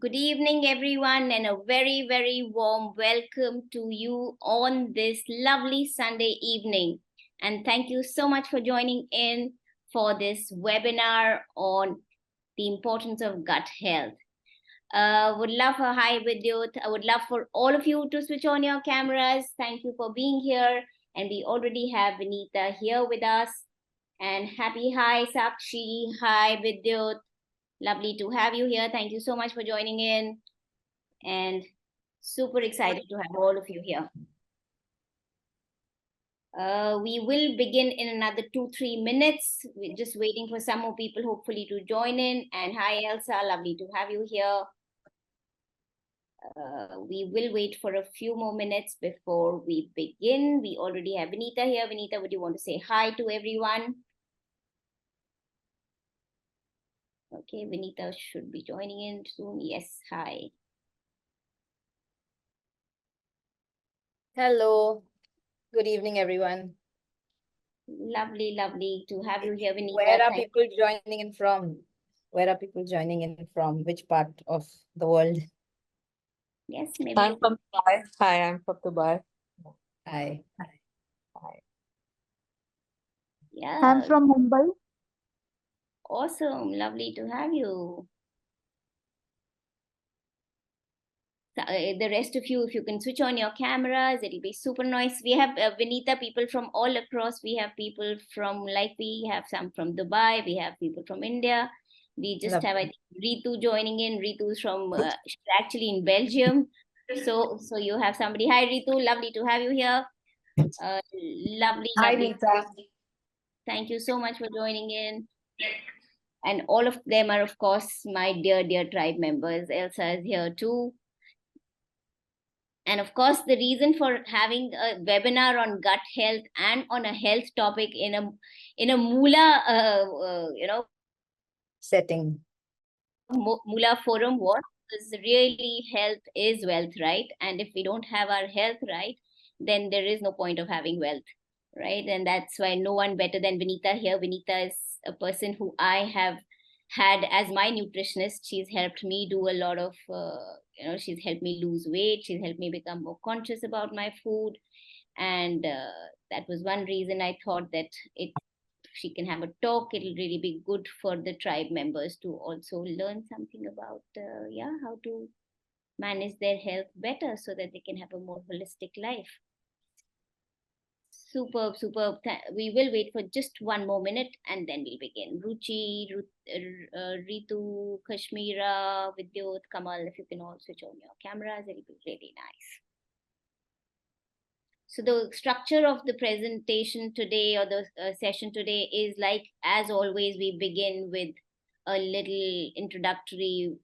Good evening, everyone, and a very, very warm welcome to you on this lovely Sunday evening. And thank you so much for joining in for this webinar on the importance of gut health. Would love a hi video. I would love for all of you to switch on your cameras. Thank you for being here. And we already have Vinita here with us. And happy hi, Sakshi. Hi, Vidyut. Lovely to have you here. Thank you so much for joining in. And super excited to have all of you here. We will begin in another 2-3 minutes. We're just waiting for some more people, hopefully, to join in. And hi, Elsa. Lovely to have you here. We will wait for a few more minutes before we begin. We already have Vinita here. Vinita, would you want to say hi to everyone? Okay, Vinita should be joining in soon. Yes, hi. Hello. Good evening, everyone. Lovely, lovely to have you here, Vinita. Where are people joining in from? Where are people joining in from? Which part of the world? Yes, maybe. I'm from Dubai. Hi, I'm from Dubai. Hi. Hi. Yeah. I'm from Mumbai. Awesome. Lovely to have you. The rest of you, if you can switch on your cameras, it'll be super nice. We have Vinita, people from all across. We have people from, like we have some from Dubai. We have people from India. We just have, I think, Ritu joining in. Ritu's from, she's actually in Belgium. So you have somebody. Hi, Ritu. Lovely to have you here. Lovely. Hi, lovely. Nita. Thank you so much for joining in. And all of them are, of course, my dear, dear tribe members. Elsa is here too. And of course, the reason for having a webinar on gut health and on a health topic in a Moolah, Setting. Moolah forum was because really health is wealth, right? And if we don't have our health right, then there is no point of having wealth, right? And that's why no one better than Vinita here. Vinita is a person who I have had as my nutritionist. She's helped me do a lot of, she's helped me lose weight. She's helped me become more conscious about my food. And that was one reason I thought that if she can have a talk, it'll really be good for the tribe members to also learn something about, how to manage their health better so that they can have a more holistic life. Superb, superb. We will wait for just one more minute and then we'll begin. Ruchi, Ritu, Kashmira, Vidyut, Kamal, if you can all switch on your cameras, it'll be really nice. So the structure of the presentation today or the session today is like, as always, we begin with a little introductory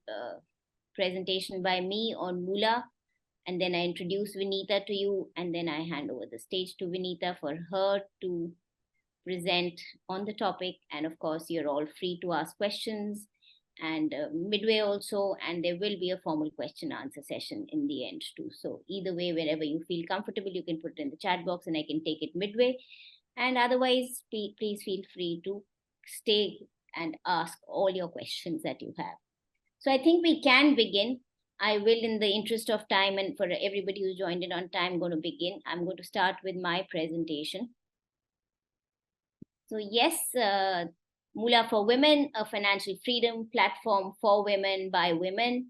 presentation by me on Moolah. And then I introduce Vinita to you, and then I hand over the stage to Vinita for her to present on the topic. And of course, you're all free to ask questions and midway also, and there will be a formal question answer session in the end too. So either way, wherever you feel comfortable, you can put it in the chat box and I can take it midway. And otherwise, please feel free to stay and ask all your questions that you have. So I think we can begin. I will, in the interest of time and for everybody who's joined in on time, I'm going to begin. I'm going to start with my presentation. So yes, Moolah for Women, a financial freedom platform for women by women.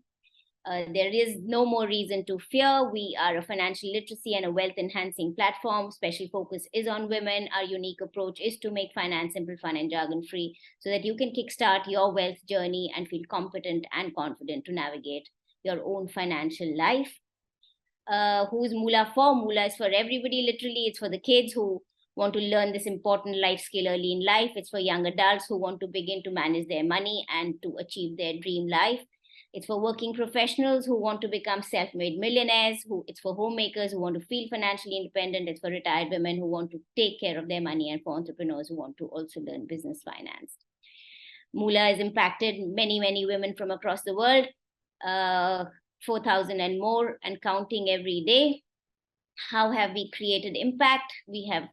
There is no more reason to fear. We are a financial literacy and a wealth enhancing platform. Special focus is on women. Our unique approach is to make finance simple, fun, and jargon free so that you can kickstart your wealth journey and feel competent and confident to navigate your own financial life. Who's Moolah for? Moolah is for everybody. Literally, it's for the kids who want to learn this important life skill early in life. It's for young adults who want to begin to manage their money and to achieve their dream life. It's for working professionals who want to become self-made millionaires. It's for homemakers who want to feel financially independent. It's for retired women who want to take care of their money, and for entrepreneurs who want to also learn business finance. Moolah has impacted many, many women from across the world, 4,000 and more and counting every day. How have we created impact? We have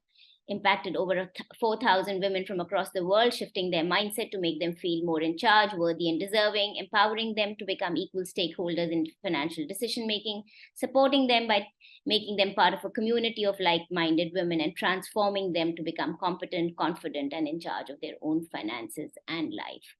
impacted over 4,000 women from across the world, shifting their mindset to make them feel more in charge, worthy, and deserving, empowering them to become equal stakeholders in financial decision making, supporting them by making them part of a community of like-minded women, and transforming them to become competent, confident, and in charge of their own finances and life.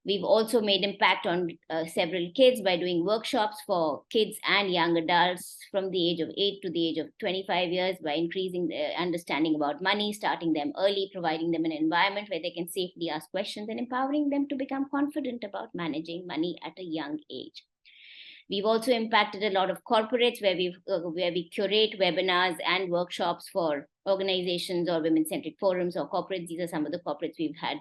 We've also made impact on several kids by doing workshops for kids and young adults from the age of 8 to the age of 25 years by increasing their understanding about money, starting them early, providing them an environment where they can safely ask questions, and empowering them to become confident about managing money at a young age. We've also impacted a lot of corporates where we curate webinars and workshops for organizations or women-centric forums or corporates. These are some of the corporates we've had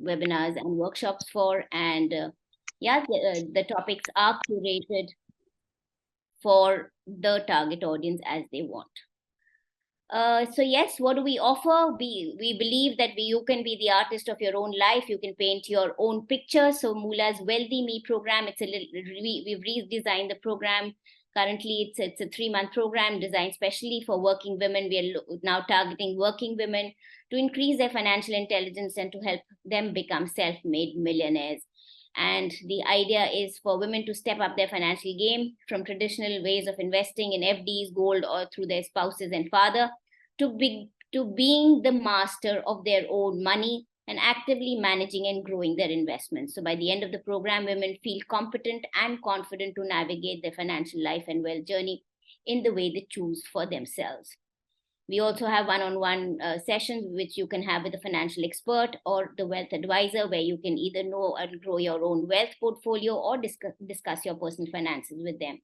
webinars and workshops for, and the topics are curated for the target audience as they want. So yes, what do we offer? We believe that you can be the artist of your own life. You can paint your own picture. So Moolah's Wealthy Me program, we've redesigned the program. Currently, it's a 3-month program designed specially for working women. We are now targeting working women to increase their financial intelligence and to help them become self-made millionaires. And the idea is for women to step up their financial game from traditional ways of investing in FDs, gold, or through their spouses and father, to being the master of their own money and actively managing and growing their investments. So by the end of the program, women feel competent and confident to navigate their financial life and wealth journey in the way they choose for themselves. We also have one-on-one sessions which you can have with a financial expert or the wealth advisor, where you can either know and grow your own wealth portfolio or discuss your personal finances with them.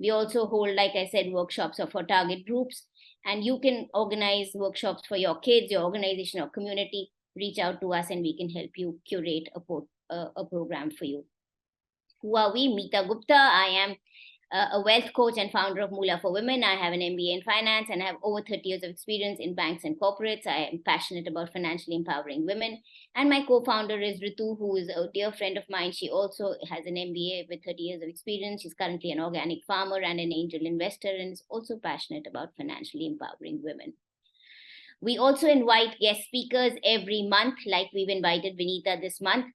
We also hold, like I said, workshops for target groups, and you can organize workshops for your kids, your organization, or community. Reach out to us and we can help you curate a program for you. Who are we? Meeta Gupta. I am a wealth coach and founder of Moolah for Women. I have an MBA in finance and have over 30 years of experience in banks and corporates. I am passionate about financially empowering women. And my co-founder is Ritu, who is a dear friend of mine. She also has an MBA with 30 years of experience. She's currently an organic farmer and an angel investor, and is also passionate about financially empowering women. We also invite guest speakers every month, like we've invited Vinita this month.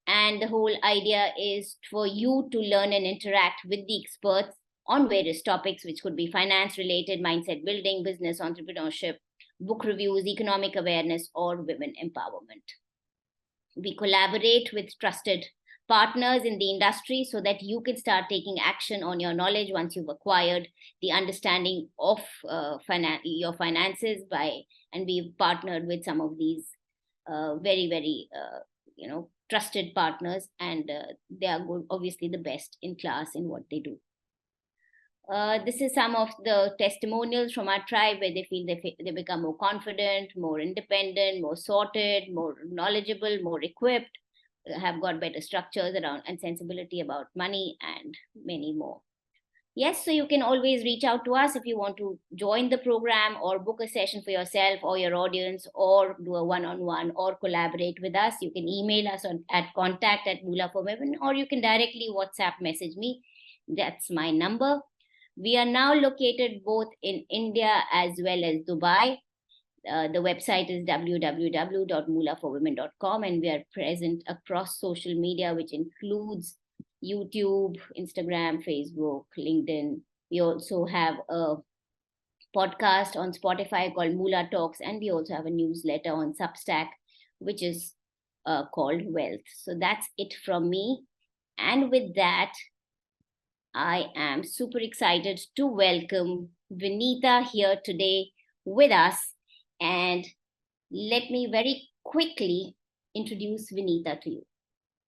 And the whole idea is for you to learn and interact with the experts on various topics, which could be finance related, mindset building, business entrepreneurship, book reviews, economic awareness, or women empowerment. We collaborate with trusted partners in the industry so that you can start taking action on your knowledge once you've acquired the understanding of your finances and we've partnered with some of these very trusted partners, and they are obviously the best in class in what they do. This is some of the testimonials from our tribe where they feel they become more confident, more independent, more sorted, more knowledgeable, more equipped, have got better structures around and sensibility about money, and many more. Yes, so you can always reach out to us if you want to join the program or book a session for yourself or your audience, or do a one-on-one or collaborate with us. You can email us at contact@Moolah for Women, or you can directly WhatsApp message me. That's my number. We are now located both in India as well as Dubai. The website is www.moolahforwomen.com, and we are present across social media, which includes YouTube, Instagram, Facebook, LinkedIn. We also have a podcast on Spotify called Moolah Talks, and we also have a newsletter on Substack, which is called Wealth. So that's it from me. And with that, I am super excited to welcome Vinita here today with us. And let me very quickly introduce Vinita to you.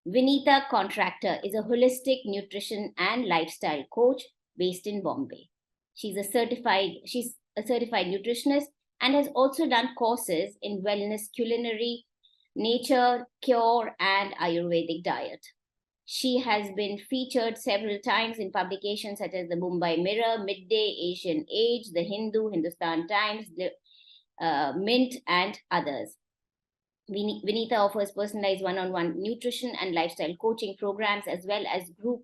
Vinita Contractor is a holistic nutrition and lifestyle coach based in Bombay. She's a certified nutritionist and has also done courses in wellness, culinary, nature, cure, and Ayurvedic diet. She has been featured several times in publications such as the Mumbai Mirror, Midday, Asian Age, the Hindu, Hindustan Times, the Mint, and others. Vinita offers personalized one-on-one nutrition and lifestyle coaching programs, as well as group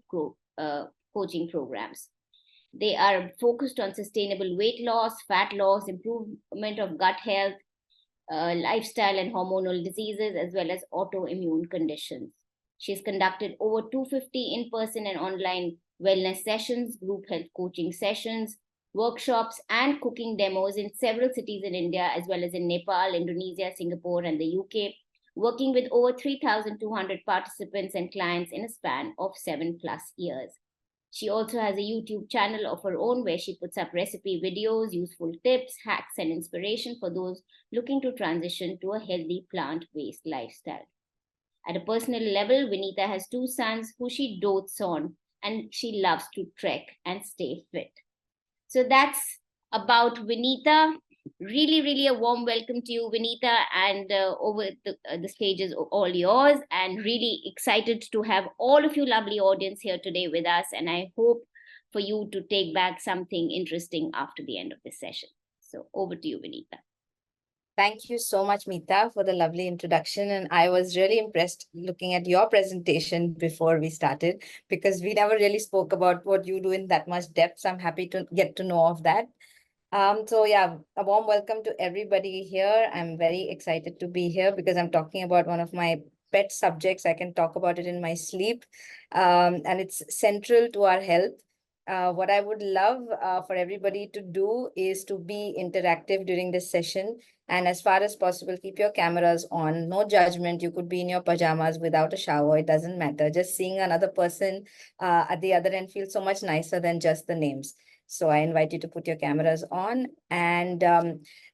coaching programs. They are focused on sustainable weight loss, fat loss, improvement of gut health, lifestyle and hormonal diseases, as well as autoimmune conditions. She's conducted over 250 in person and online wellness sessions, group health coaching sessions, workshops, and cooking demos in several cities in India, as well as in Nepal, Indonesia, Singapore, and the UK, working with over 3,200 participants and clients in a span of 7+ years. She also has a YouTube channel of her own where she puts up recipe videos, useful tips, hacks, and inspiration for those looking to transition to a healthy plant-based lifestyle. At a personal level, Vinita has 2 sons who she dotes on, and she loves to trek and stay fit. So that's about Vinita. Really, really a warm welcome to you, Vinita, and over the stage is all yours, and really excited to have all of you lovely audience here today with us, and I hope for you to take back something interesting after the end of this session. So over to you, Vinita. Thank you so much, Meeta, for the lovely introduction. And I was really impressed looking at your presentation before we started, because we never really spoke about what you do in that much depth. So I'm happy to get to know of that. So yeah, a warm welcome to everybody here. I'm very excited to be here because I'm talking about one of my pet subjects. I can talk about it in my sleep, and it's central to our health. What I would love for everybody to do is to be interactive during this session. And as far as possible, keep your cameras on. No judgment. You could be in your pajamas without a shower. It doesn't matter. Just seeing another person at the other end feels so much nicer than just the names. So I invite you to put your cameras on. And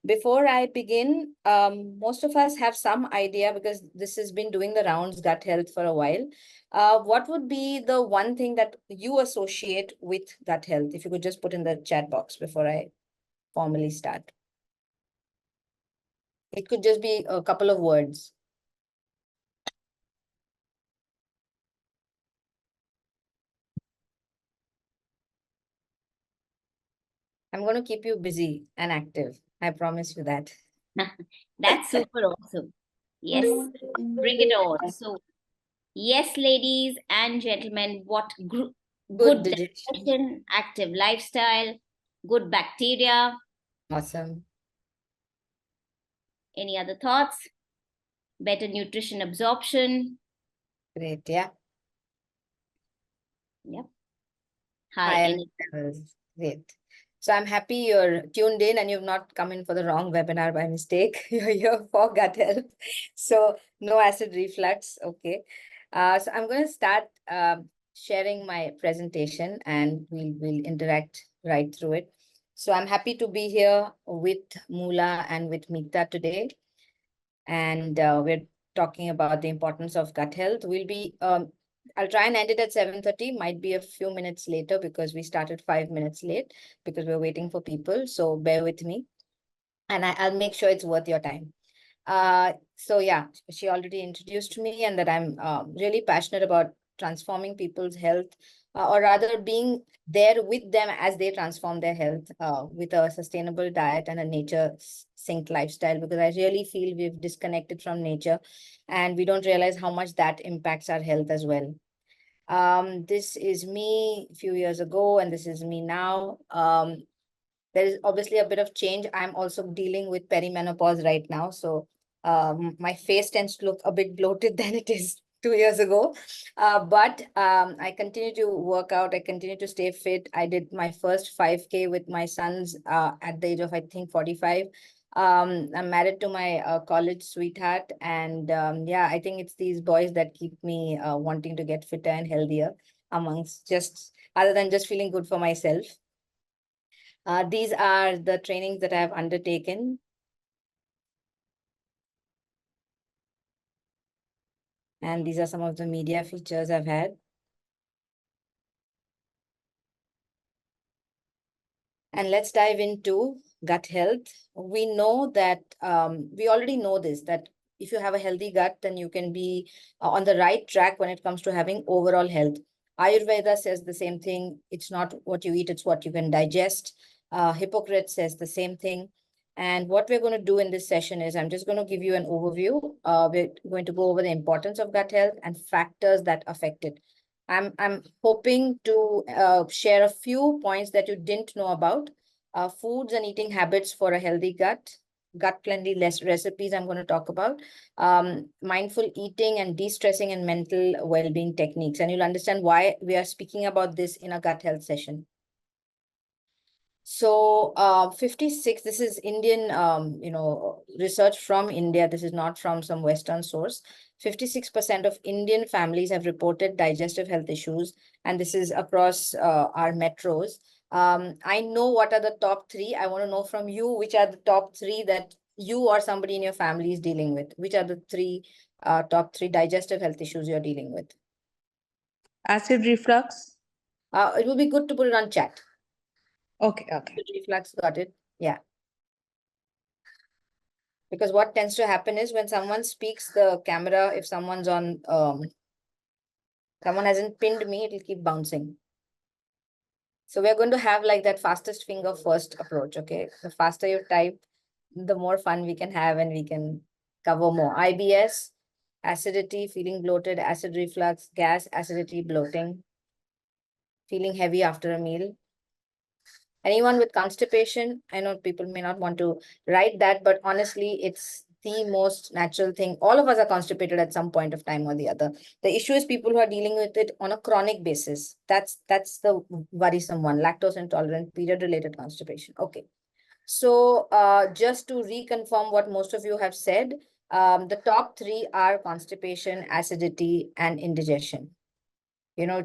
before I begin, most of us have some idea, because this has been doing the rounds, gut health, for a while. What would be the one thing that you associate with gut health? If you could just put in the chat box before I formally start. It could just be a couple of words. I'm going to keep you busy and active. I promise you that. That's super awesome. Yes, bring it on. So, yes, ladies and gentlemen, what good digestion, active lifestyle, good bacteria. Awesome. Any other thoughts? Better nutrition absorption. Great, yeah. Yep. High levels. Great. So I'm happy you're tuned in and you've not come in for the wrong webinar by mistake. You're here for gut health. So no acid reflux. Okay. So I'm going to start sharing my presentation, and we'll interact right through it. So I'm happy to be here with Moolah and with Meeta today. And we're talking about the importance of gut health. I'll try and end it at 7:30, might be a few minutes later because we started 5 minutes late because we're waiting for people. So bear with me, and I'll make sure it's worth your time. So yeah, she already introduced me, and that I'm really passionate about transforming people's health, or rather being there with them as they transform their health with a sustainable diet and a nature synced lifestyle, because I really feel we've disconnected from nature and we don't realize how much that impacts our health as well. This is me a few years ago, and this is me now. There is obviously a bit of change. I'm also dealing with perimenopause right now. So my face tends to look a bit bloated than it is 2 years ago. But I continue to work out. I continue to stay fit. I did my first 5K with my sons at the age of, I think, 45. I'm married to my college sweetheart. And yeah, I think it's these boys that keep me wanting to get fitter and healthier, amongst just other than just feeling good for myself. These are the trainings that I have undertaken. And these are some of the media features I've had. And let's dive into gut health. We know that, we already know this, that if you have a healthy gut, then you can be on the right track when it comes to having overall health. Ayurveda says the same thing. It's not what you eat, it's what you can digest. Hippocrates says the same thing. And what we're going to do in this session is I'm just going to give you an overview. We're going to go over the importance of gut health and factors that affect it. I'm hoping to share a few points that you didn't know about. Foods and eating habits for a healthy gut, gut-friendly recipes I'm going to talk about, mindful eating and de-stressing and mental well-being techniques. And you'll understand why we are speaking about this in a gut health session. So 56, this is Indian, research from India. This is not from some Western source. 56% of Indian families have reported digestive health issues, and this is across our metros. I know what are the top three. I want to know from you, which are the top three that you or somebody in your family is dealing with. Which are the top three digestive health issues you're dealing with? Acid reflux. It would be good to put it on chat. Okay, okay. Reflux, got it. Yeah. Because what tends to happen is when someone speaks the camera, if someone's on, someone hasn't pinned me, it'll keep bouncing. So we're going to have like that fastest finger first approach, okay? The faster you type, the more fun we can have and we can cover more. IBS, acidity, feeling bloated, acid reflux, gas, acidity, bloating, feeling heavy after a meal. Anyone with constipation, I know people may not want to write that, but honestly, it's the most natural thing. All of us are constipated at some point of time or the other. The issue is people who are dealing with it on a chronic basis. That's the worrisome one, lactose intolerant, period-related constipation. Okay. So just to reconfirm what most of you have said, the top three are constipation, acidity, and indigestion.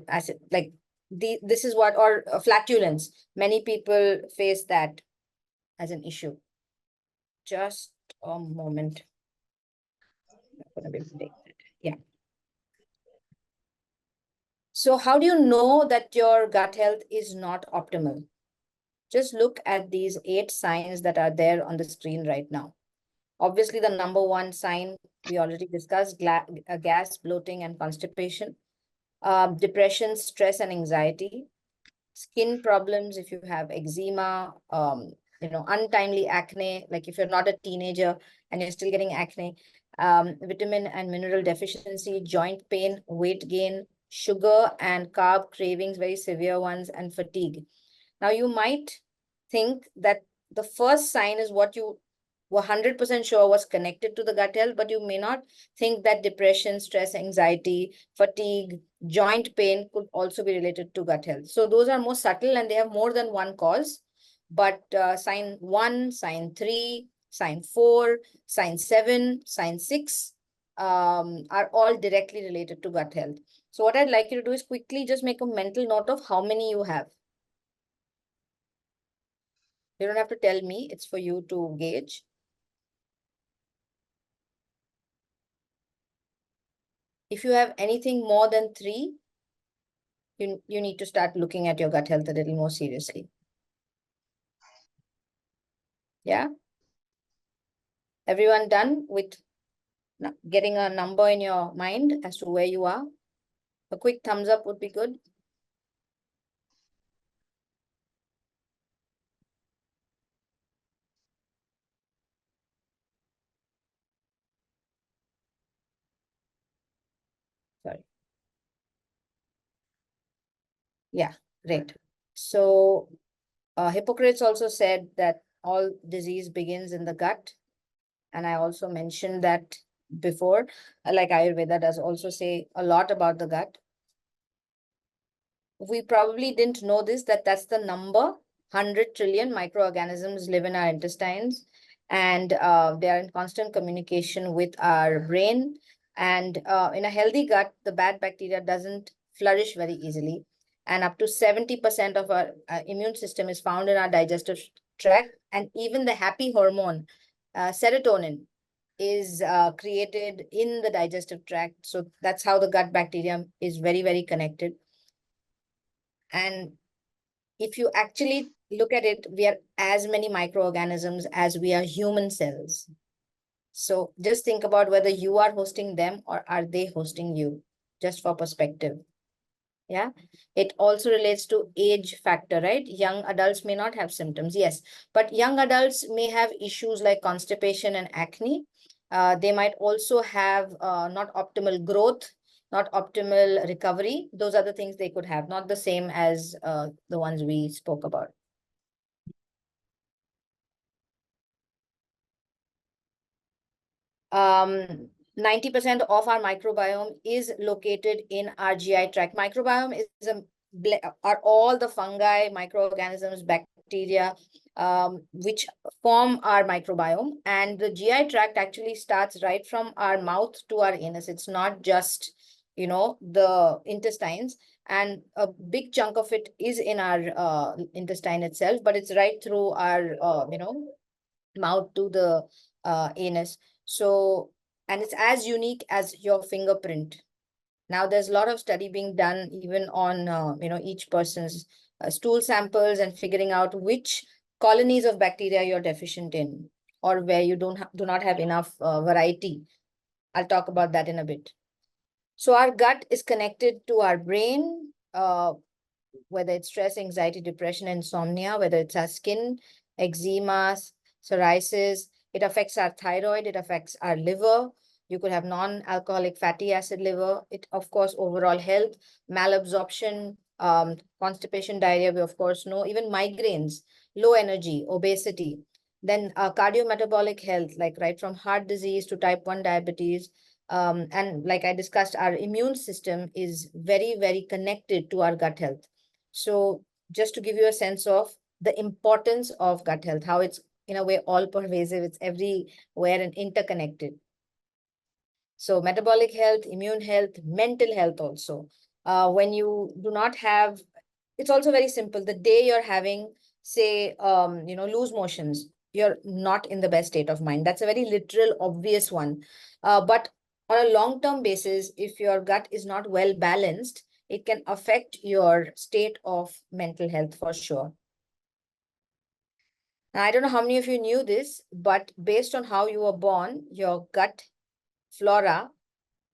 Acid, like this is what, or flatulence. Many people face that as an issue. Just a moment. I'm gonna be late. Yeah. So how do you know that your gut health is not optimal? Just look at these 8 signs that are there on the screen right now. Obviously, the number one sign we already discussed, gas, bloating, and constipation. Depression, stress, and anxiety. Skin problems, if you have eczema, untimely acne, like if you're not a teenager and you're still getting acne, vitamin and mineral deficiency, joint pain, weight gain, sugar and carb cravings, very severe ones, and fatigue. Now, you might think that the first sign is what you were 100% sure was connected to the gut health, but you may not think that depression, stress, anxiety, fatigue, joint pain could also be related to gut health. So those are more subtle and they have more than one cause. But sign 1, sign 3, sign 4, sign 7, sign 6 are all directly related to gut health. So what I'd like you to do is quickly just make a mental note of how many you have. You don't have to tell me, it's for you to gauge. If you have anything more than 3, you need to start looking at your gut health a little more seriously. Yeah? Everyone done with getting a number in your mind as to where you are? A quick thumbs up would be good. Sorry. Yeah, great. So Hippocrates also said that all disease begins in the gut. And I also mentioned that before, like Ayurveda does also say a lot about the gut. We probably didn't know this, that's the number. 100 trillion microorganisms live in our intestines, and they are in constant communication with our brain. And in a healthy gut, the bad bacteria doesn't flourish very easily. And up to 70% of our immune system is found in our digestive tract. And even the happy hormone, serotonin, is created in the digestive tract. So that's how the gut bacteria is very, very connected. And if you actually look at it, we are as many microorganisms as we are human cells. So just think about whether you are hosting them or are they hosting you, just for perspective. Yeah. It also relates to age factor, right? Young adults may not have symptoms. Yes. But young adults may have issues like constipation and acne. They might also have not optimal growth. not optimal recovery. Those are the things they could have, not the same as the ones we spoke about. Um, 90% of our microbiome is located in our GI tract. Microbiome is are all the fungi, microorganisms, bacteria, which form our microbiome. And the GI tract actually starts right from our mouth to our anus. It's not just, the intestines. And a big chunk of it is in our intestine itself, but it's right through our, mouth to the anus. So, and it's as unique as your fingerprint. Now, there's a lot of study being done even on, each person's stool samples and figuring out which colonies of bacteria you're deficient in or where you do not have enough variety. I'll talk about that in a bit. So our gut is connected to our brain, whether it's stress, anxiety, depression, insomnia, whether it's our skin, eczema, psoriasis. It affects our thyroid. It affects our liver. You could have non-alcoholic fatty acid liver. It, of course, overall health, malabsorption, constipation, diarrhea, we of course know, even migraines, low energy, obesity. Then cardiometabolic health, like right from heart disease to type 1 diabetes. And like I discussed, our immune system is very, very connected to our gut health. So just to give you a sense of the importance of gut health, how it's in a way all pervasive, it's everywhere and interconnected. So metabolic health, immune health, mental health also. When you do not have, it's also very simple. The day you're having, say, loose motions, you're not in the best state of mind. That's a very literal, obvious one. But on a long-term basis, if your gut is not well balanced, it can affect your state of mental health for sure. Now, I don't know how many of you knew this, but based on how you were born, your gut flora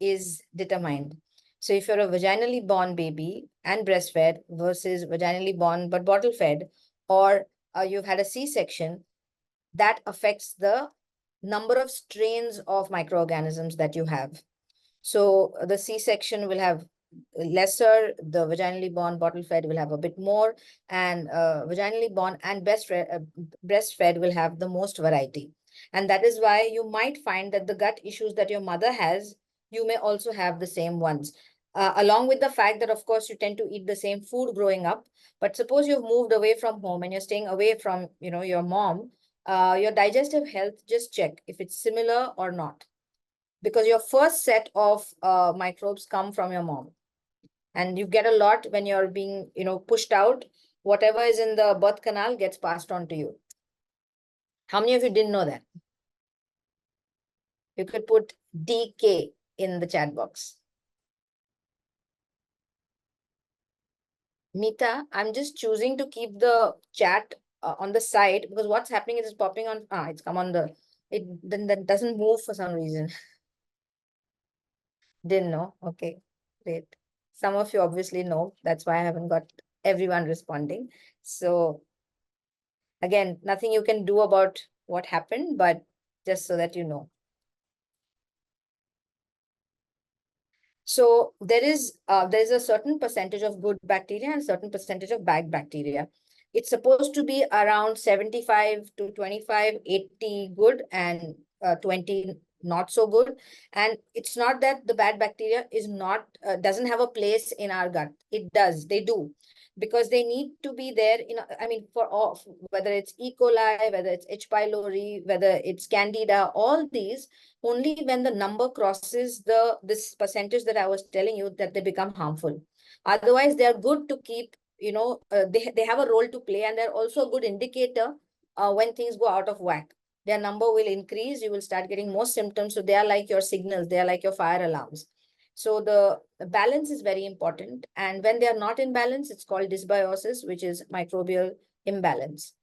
is determined. So if you're a vaginally born baby and breastfed versus vaginally born but bottle fed, or you've had a C-section, that affects the number of strains of microorganisms that you have. So the C-section will have lesser, the vaginally born bottle fed will have a bit more, and vaginally born and breastfed will have the most variety. And that is why you might find that the gut issues that your mother has, you may also have the same ones. Along with the fact that, of course, you tend to eat the same food growing up. But suppose you've moved away from home and you're staying away from, your mom, your digestive health, just check if it's similar or not. Because your first set of microbes come from your mom. And you get a lot when you're being, pushed out. Whatever is in the birth canal gets passed on to you. How many of you didn't know that? You could put DK in the chat box. Mita, I'm just choosing to keep the chat on the side because what's happening is it's popping on. It's come on the, it then that doesn't move for some reason. Didn't know. Okay, great. Some of you obviously know. That's why I haven't got everyone responding. So again, nothing you can do about what happened, but just so that you know. So there is a certain percentage of good bacteria and a certain percentage of bad bacteria. It's supposed to be around 75 to 25, 80 good and 20 not so good. And it's not that the bad bacteria is not doesn't have a place in our gut. It does. They do. Because they need to be there for all, whether it's E. coli, whether it's H. pylori, whether it's candida, all these, only when the number crosses this percentage that I was telling you that they become harmful. Otherwise, they are good to keep, they have a role to play, and they're also a good indicator when things go out of whack. Their number will increase, you will start getting more symptoms. So they are like your signals, they are like your fire alarms. So the balance is very important. And when they are not in balance, it's called dysbiosis, which is microbial imbalance.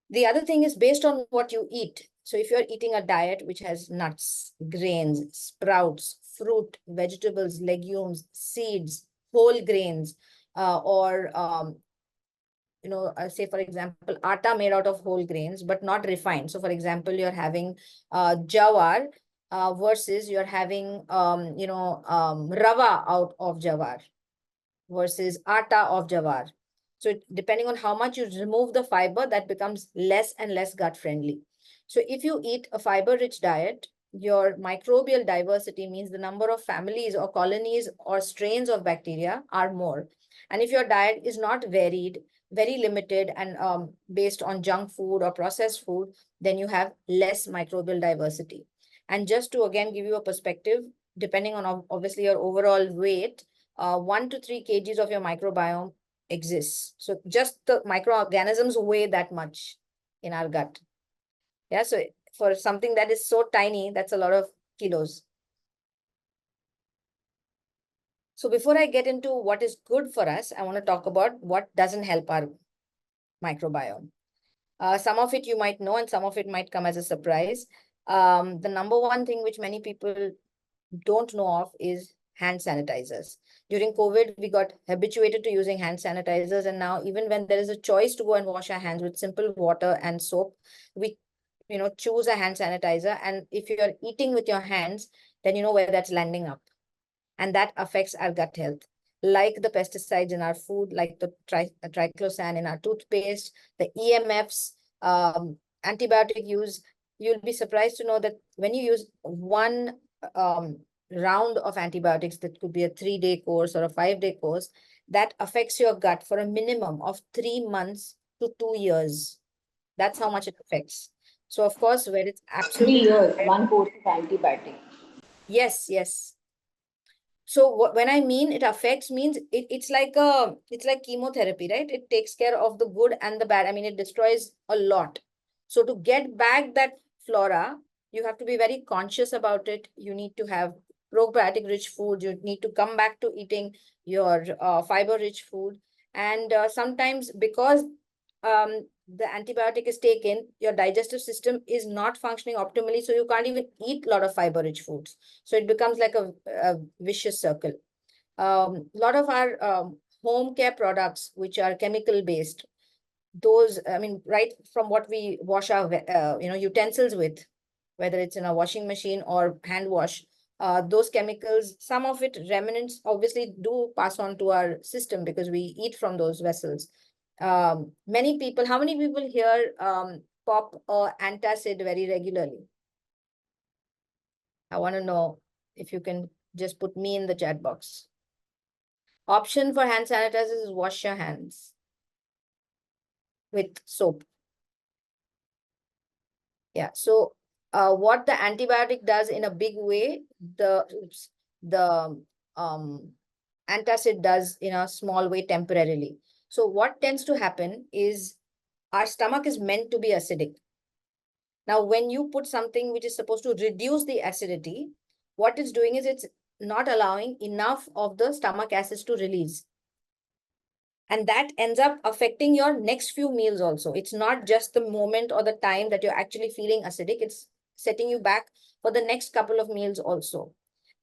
The other thing is based on what you eat. So if you're eating a diet which has nuts, grains, sprouts, fruit, vegetables, legumes, seeds, whole grains, or say for example, atta made out of whole grains, but not refined. So for example, you're having jawar, versus you're having, rava out of jawar versus atta of jawar. So depending on how much you remove the fiber, that becomes less and less gut friendly. So if you eat a fiber rich diet, your microbial diversity means the number of families or colonies or strains of bacteria are more. And if your diet is not varied, very limited and based on junk food or processed food, then you have less microbial diversity. And just to again give you a perspective, depending on obviously your overall weight, 1 to 3 kgs of your microbiome exists. So just the microorganisms weigh that much in our gut. Yeah, so for something that is so tiny, that's a lot of kilos. So before I get into what is good for us, I want to talk about what doesn't help our microbiome. Some of it you might know and some of it might come as a surprise. The number one thing which many people don't know of is hand sanitizers. During COVID, we got habituated to using hand sanitizers. And now even when there is a choice to go and wash our hands with simple water and soap, we choose a hand sanitizer. And if you're eating with your hands, then you know where that's landing up. And that affects our gut health. Like the pesticides in our food, like the triclosan in our toothpaste, the EMFs, antibiotic use, you'll be surprised to know that when you use one round of antibiotics, that could be a 3-day course or a 5-day course, that affects your gut for a minimum of 3 months to 2 years. That's how much it affects. So of course, where it's absolutely 3 years, one course of antibiotic. Yes, yes. So when I mean it affects means it's like chemotherapy, right? It takes care of the good and the bad. I mean, it destroys a lot. So to get back that flora, you have to be very conscious about it. You need to have probiotic rich food. You need to come back to eating your fiber rich food. And sometimes because the antibiotic is taken, your digestive system is not functioning optimally. So you can't even eat a lot of fiber rich foods. So it becomes like a vicious circle. A lot of our home care products, which are chemical based, those, I mean, right from what we wash our utensils with, whether it's in a washing machine or hand wash, those chemicals, some of it remnants obviously do pass on to our system because we eat from those vessels. Many people, how many people here pop antacid very regularly? I want to know if you can just put me in the chat box. Option for hand sanitizers is wash your hands with soap. Yeah, so what the antibiotic does in a big way, the antacid does in a small way temporarily. So what tends to happen is our stomach is meant to be acidic. Now, when you put something which is supposed to reduce the acidity, what it's doing is it's not allowing enough of the stomach acids to release. And that ends up affecting your next few meals also. It's not just the moment or the time that you're actually feeling acidic. It's setting you back for the next couple of meals also.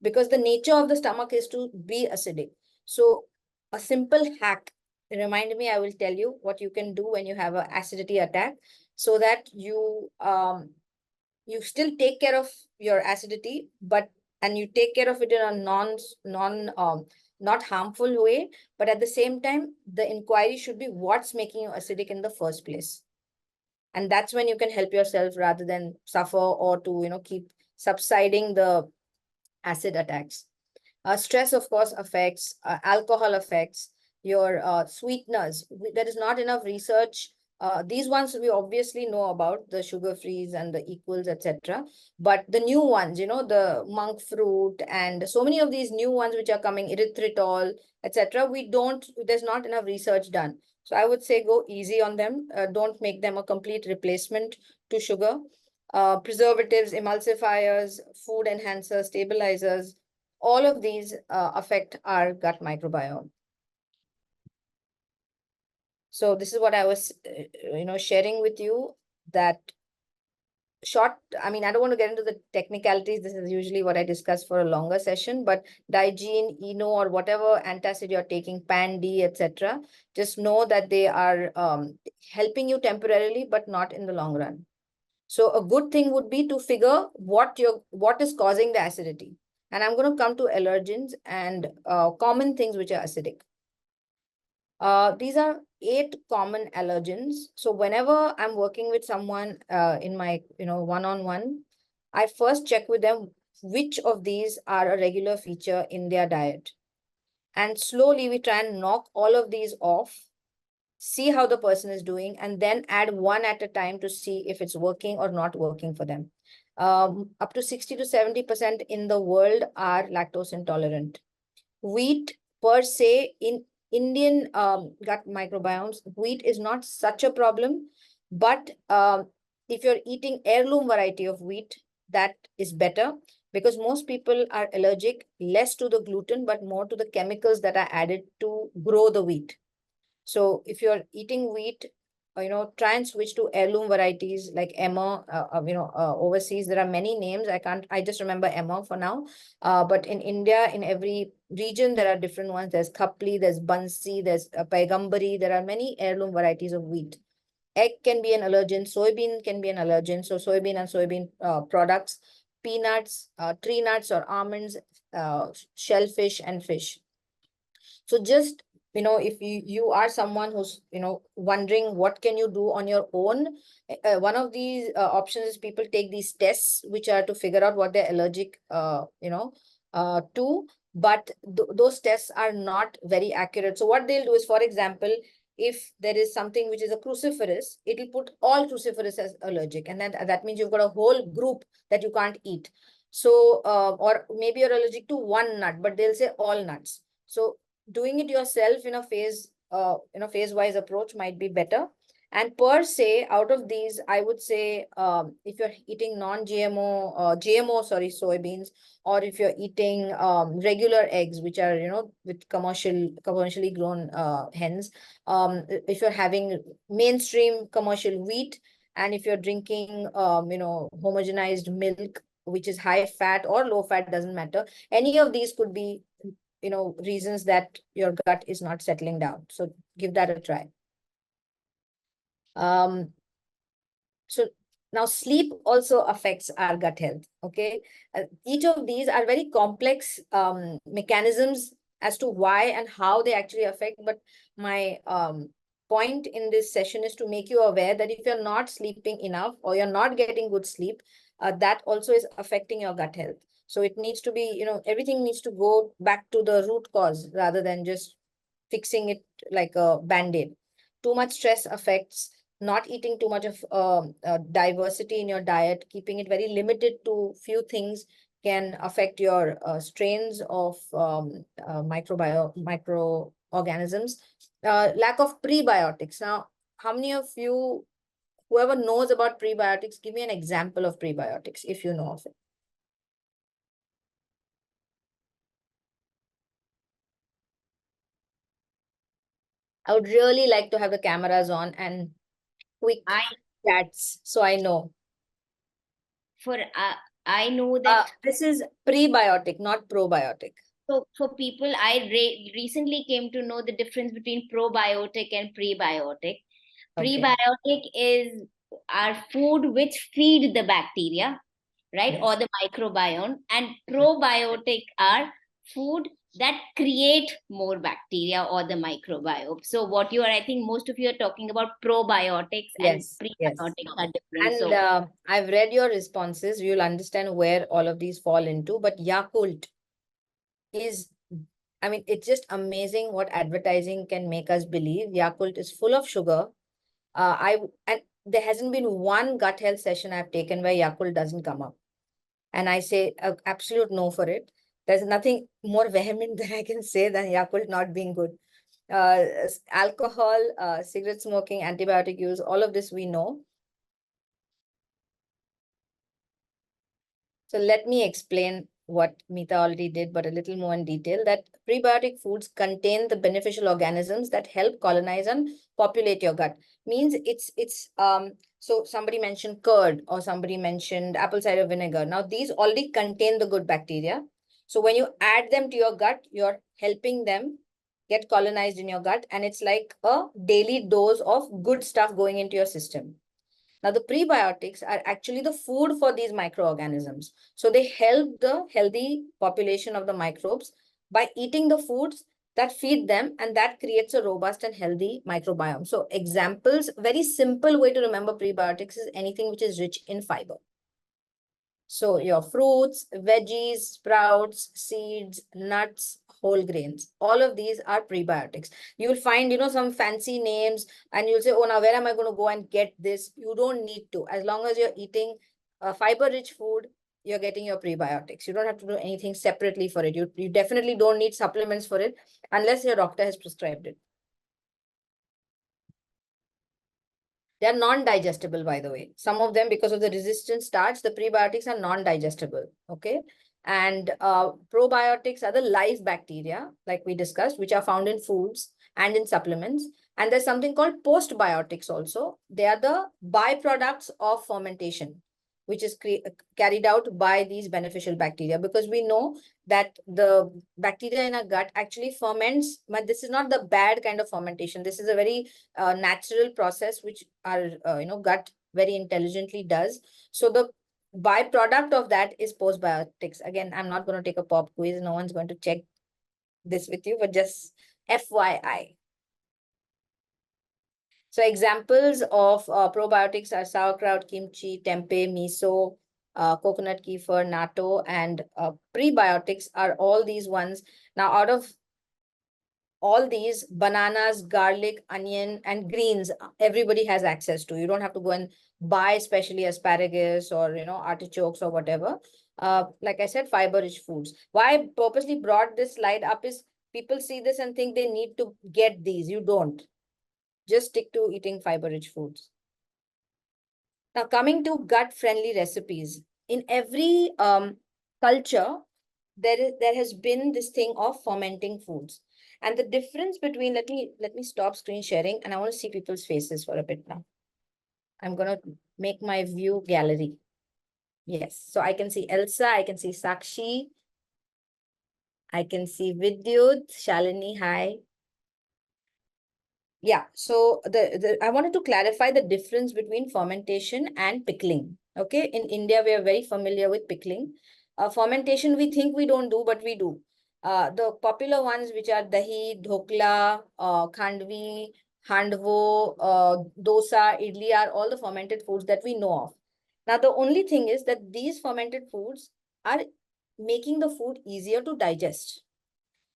Because the nature of the stomach is to be acidic. So a simple hack, remind me, I will tell you what you can do when you have an acidity attack so that you still take care of your acidity, and you take care of it in a not harmful way, but at the same time, the inquiry should be what's making you acidic in the first place. And that's when you can help yourself rather than suffer or to, keep subsiding the acid attacks. Stress, of course, affects, alcohol affects your sweeteners. There is not enough research. These ones we obviously know about, the sugar-frees and the equals, etc. But the new ones, the monk fruit and so many of these new ones which are coming, erythritol, etc. There's not enough research done. So I would say go easy on them. Don't make them a complete replacement to sugar. Preservatives, emulsifiers, food enhancers, stabilizers, all of these affect our gut microbiome. So this is what I was, sharing with you that I mean, I don't want to get into the technicalities. This is usually what I discuss for a longer session, but Digene, Eno, or whatever antacid you're taking, Pan-D, etc., just know that they are helping you temporarily, but not in the long run. So a good thing would be to figure what is causing the acidity. And I'm going to come to allergens and common things which are acidic. These are 8 common allergens. So whenever I'm working with someone in my, one-on-one, I first check with them which of these are a regular feature in their diet. And slowly we try and knock all of these off, see how the person is doing, and then add one at a time to see if it's working or not working for them. Up to 60 to 70% in the world are lactose intolerant. Wheat per se in Indian gut microbiomes, wheat is not such a problem, but if you're eating heirloom variety of wheat, that is better because most people are allergic less to the gluten, but more to the chemicals that are added to grow the wheat. So if you're eating wheat, try and switch to heirloom varieties like Emma. Overseas there are many names. I just remember Emma for now. But in India, in every region there are different ones. There's Khapli, there's Bansi, there's Paigambari. There are many heirloom varieties of wheat. Egg can be an allergen. Soybean can be an allergen. So soybean and soybean products, peanuts, tree nuts or almonds, shellfish and fish. So just, if you are someone who's, wondering what can you do on your own, one of these options is people take these tests, which are to figure out what they're allergic, to, but those tests are not very accurate. So what they'll do is, for example, if there is something which is a cruciferous, it'll put all cruciferous as allergic. And then that means you've got a whole group that you can't eat. So, or maybe you're allergic to one nut, but they'll say all nuts. So doing it yourself in a phase-wise approach might be better. And per se, out of these, I would say, if you're eating non-GMO, soybeans, or if you're eating regular eggs, which are, with commercially grown hens, if you're having mainstream commercial wheat, and if you're drinking, homogenized milk, which is high fat or low fat, doesn't matter. Any of these could be reasons that your gut is not settling down. So give that a try. So now sleep also affects our gut health. Okay. Each of these are very complex mechanisms as to why and how they actually affect. But my point in this session is to make you aware that if you're not sleeping enough or you're not getting good sleep, that also is affecting your gut health. So it needs to be, everything needs to go back to the root cause rather than just fixing it like a band-aid. Too much stress affects. Not eating too much of diversity in your diet, keeping it very limited to few things can affect your strains of microorganisms. Lack of prebiotics. Now, how many of you, whoever knows about prebiotics, give me an example of prebiotics if you know of it. I would really like to have the cameras on and quick chats so I know. I know that this is prebiotic, not probiotic. So for people, I recently came to know the difference between probiotic and prebiotic. Okay. Prebiotic is our food which feed the bacteria, right? Yes. Or the microbiome. And probiotic are food that create more bacteria or the microbiome. So what you are, I think most of you are talking about probiotics, Yes, and yes. prebiotics are different. And So I've read your responses. You'll understand where all of these fall into. But Yakult is, I mean, it's just amazing what advertising can make us believe. Yakult is full of sugar. And there hasn't been one gut health session I've taken where Yakult doesn't come up. And I say absolute no for it. There's nothing more vehement that I can say than Yakult not being good. Alcohol, cigarette smoking, antibiotic use, all of this we know. So let me explain what Meeta already did, but a little more in detail, that prebiotic foods contain the beneficial organisms that help colonize and populate your gut. Means so somebody mentioned curd or somebody mentioned apple cider vinegar. Now these already contain the good bacteria. So when you add them to your gut, you're helping them get colonized in your gut, and it's like a daily dose of good stuff going into your system. Now, the prebiotics are actually the food for these microorganisms. So they help the healthy population of the microbes by eating the foods that feed them, and that creates a robust and healthy microbiome. So examples, very simple way to remember prebiotics is anything which is rich in fiber. So your fruits, veggies, sprouts, seeds, nuts, whole grains, all of these are prebiotics. You will find, some fancy names and you'll say, oh, now where am I going to go and get this? You don't need to. As long as you're eating fiber-rich food, you're getting your prebiotics. You don't have to do anything separately for it. You definitely don't need supplements for it unless your doctor has prescribed it. They are non-digestible, by the way. Some of them, because of the resistant starch, the prebiotics are non-digestible, okay? And probiotics are the live bacteria, like we discussed, which are found in foods and in supplements. And there's something called postbiotics also. They are the byproducts of fermentation, which is carried out by these beneficial bacteria, because we know that the bacteria in our gut actually ferments, but this is not the bad kind of fermentation. This is a very natural process which our gut very intelligently does. So the byproduct of that is postbiotics. Again, I'm not going to take a pop quiz. No one's going to check this with you, but just FYI. So examples of probiotics are sauerkraut, kimchi, tempeh, miso, coconut kefir, natto, and prebiotics are all these ones. Now, out of all these, bananas, garlic, onion, and greens, everybody has access to. You don't have to go and buy especially asparagus or, artichokes or whatever. Like I said, fiber-rich foods. Why I purposely brought this slide up is people see this and think they need to get these. You don't. Just stick to eating fiber-rich foods. Now, coming to gut-friendly recipes. In every culture, there has been this thing of fermenting foods. And the difference between, let me stop screen sharing, and I want to see people's faces for a bit now. I'm going to make my view gallery. Yes. So I can see Elsa, I can see Sakshi, I can see Vidyut, Shalini, hi. Yeah, so I wanted to clarify the difference between fermentation and pickling. Okay, in India, we are very familiar with pickling. Fermentation, we think we don't do, but we do. The popular ones, which are dahi, dhokla, khandvi, handvo, dosa, idli, are all the fermented foods that we know of. Now, the only thing is that these fermented foods are making the food easier to digest.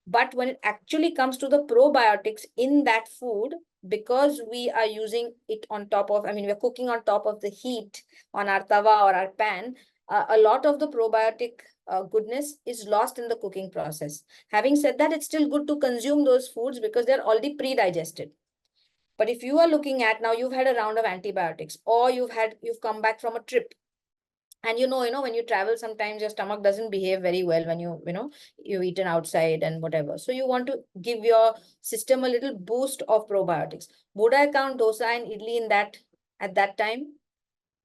But when it actually comes to the probiotics in that food, because we are using it on top of, we're cooking on top of the heat on our tawa or our pan, a lot of the probiotic goodness is lost in the cooking process. Having said that, it's still good to consume those foods because they're already pre-digested. But if you are looking at now, you've had a round of antibiotics, or you've come back from a trip, and when you travel, sometimes your stomach doesn't behave very well when you've eaten outside and whatever. So you want to give your system a little boost of probiotics. Would I count dosa and idli in that at that time?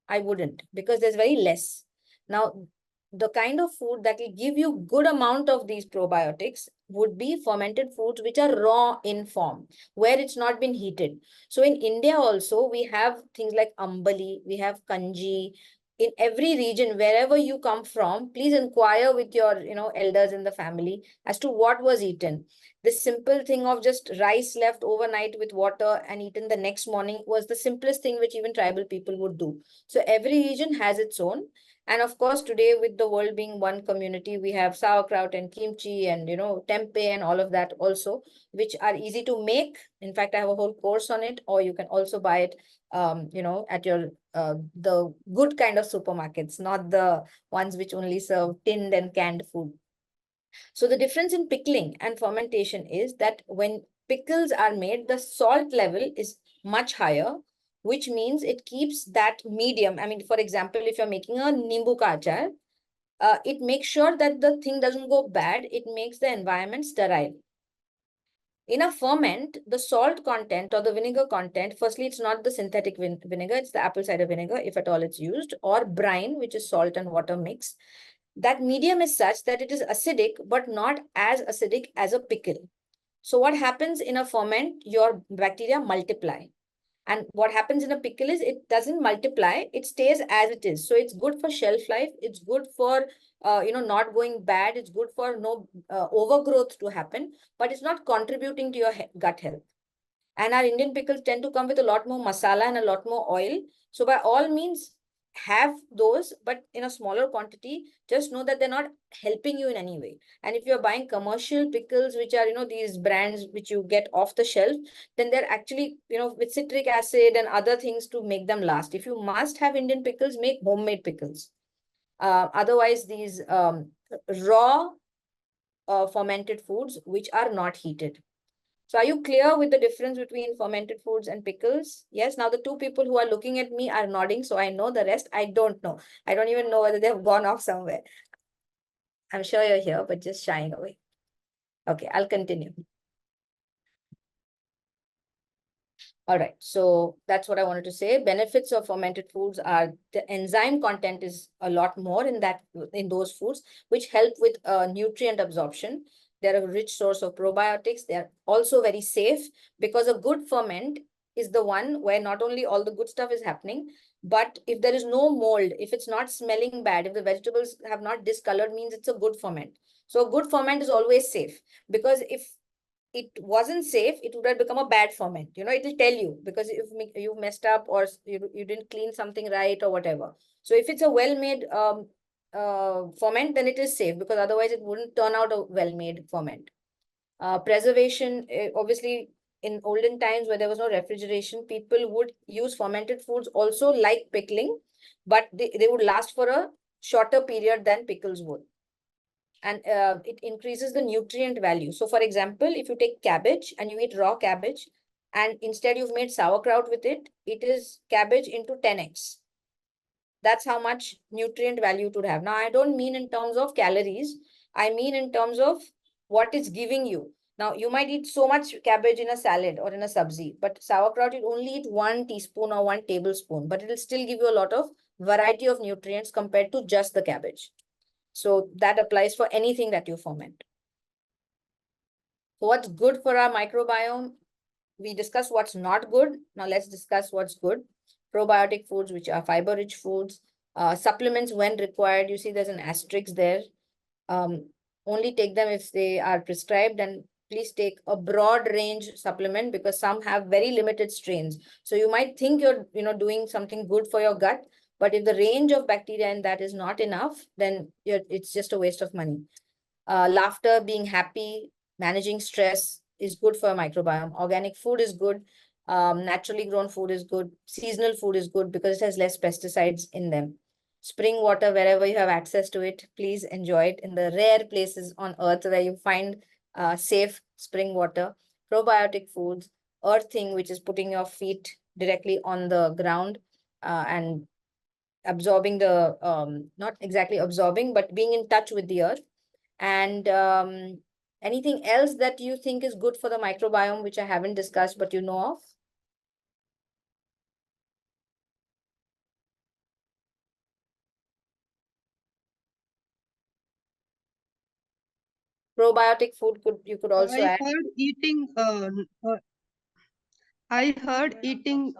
I wouldn't, because there's very less. Now, the kind of food that will give you good amount of these probiotics would be fermented foods which are raw in form, where it's not been heated. So in India also, we have things like ambali, we have kanji. In every region, wherever you come from, please inquire with your elders in the family as to what was eaten. This simple thing of just rice left overnight with water and eaten the next morning was the simplest thing which even tribal people would do. So every region has its own. And of course, today, with the world being one community, we have sauerkraut and kimchi and, tempeh and all of that also, which are easy to make. In fact, I have a whole course on it, or you can also buy it, at your, the good kind of supermarkets, not the ones which only serve tinned and canned food. So the difference in pickling and fermentation is that when pickles are made, the salt level is much higher, which means it keeps that medium. For example, if you're making a nimbu ka achar, it makes sure that the thing doesn't go bad. It makes the environment sterile. In a ferment, the salt content or the vinegar content, firstly, it's not the synthetic vinegar, it's the apple cider vinegar, if at all it's used, or brine, which is salt and water mix. That medium is such that it is acidic, but not as acidic as a pickle. So what happens in a ferment? Your bacteria multiply. And what happens in a pickle is it doesn't multiply, it stays as it is. So it's good for shelf life. It's good for, not going bad. It's good for no overgrowth to happen, but it's not contributing to your gut health. And our Indian pickles tend to come with a lot more masala and a lot more oil. So by all means, have those, but in a smaller quantity. Just know that they're not helping you in any way. And if you're buying commercial pickles, which are, these brands which you get off the shelf, then they're actually, with citric acid and other things to make them last. If you must have Indian pickles, make homemade pickles. Otherwise, these raw fermented foods, which are not heated. So are you clear with the difference between fermented foods and pickles? Yes. Now the two people who are looking at me are nodding. So I know. The rest, I don't know. I don't even know whether they've gone off somewhere. I'm sure you're here, but just shying away. Okay, I'll continue. All right. So that's what I wanted to say. Benefits of fermented foods are the enzyme content is a lot more in those foods, which help with nutrient absorption. They're a rich source of probiotics. They're also very safe because a good ferment is the one where not only all the good stuff is happening, but if there is no mold, if it's not smelling bad, if the vegetables have not discolored, means it's a good ferment. So a good ferment is always safe, because if it wasn't safe, it would have become a bad ferment. It'll tell you, because if you messed up or you didn't clean something right or whatever. So if it's a well-made ferment, then it is safe, because otherwise it wouldn't turn out a well-made ferment. Preservation, obviously, in olden times where there was no refrigeration, people would use fermented foods also like pickling, but they would last for a shorter period than pickles would. And it increases the nutrient value. So for example, if you take cabbage and you eat raw cabbage, and instead you've made sauerkraut with it, it is cabbage into 10x. That's how much nutrient value it would have. Now, I don't mean in terms of calories. I mean in terms of what it's giving you. Now, you might eat so much cabbage in a salad or in a sabzi, but sauerkraut, you only eat 1 teaspoon or 1 tablespoon, but it will still give you a lot of variety of nutrients compared to just the cabbage. So that applies for anything that you ferment. So what's good for our microbiome? We discussed what's not good. Now let's discuss what's good. Probiotic foods, which are fiber-rich foods. Supplements when required. You see there's an asterisk there. Only take them if they are prescribed, and please take a broad range supplement, because some have very limited strains. So you might think you're doing something good for your gut, but if the range of bacteria in that is not enough, then it's just a waste of money. Laughter, being happy, managing stress is good for a microbiome. Organic food is good. Naturally grown food is good. Seasonal food is good because it has less pesticides in them. Spring water, wherever you have access to it, please enjoy it in the rare places on earth where you find safe spring water. Probiotic foods, earthing, which is putting your feet directly on the ground and absorbing not exactly absorbing, but being in touch with the earth. And anything else that you think is good for the microbiome, which I haven't discussed, but you know of? Probiotic food you could also add. I heard eating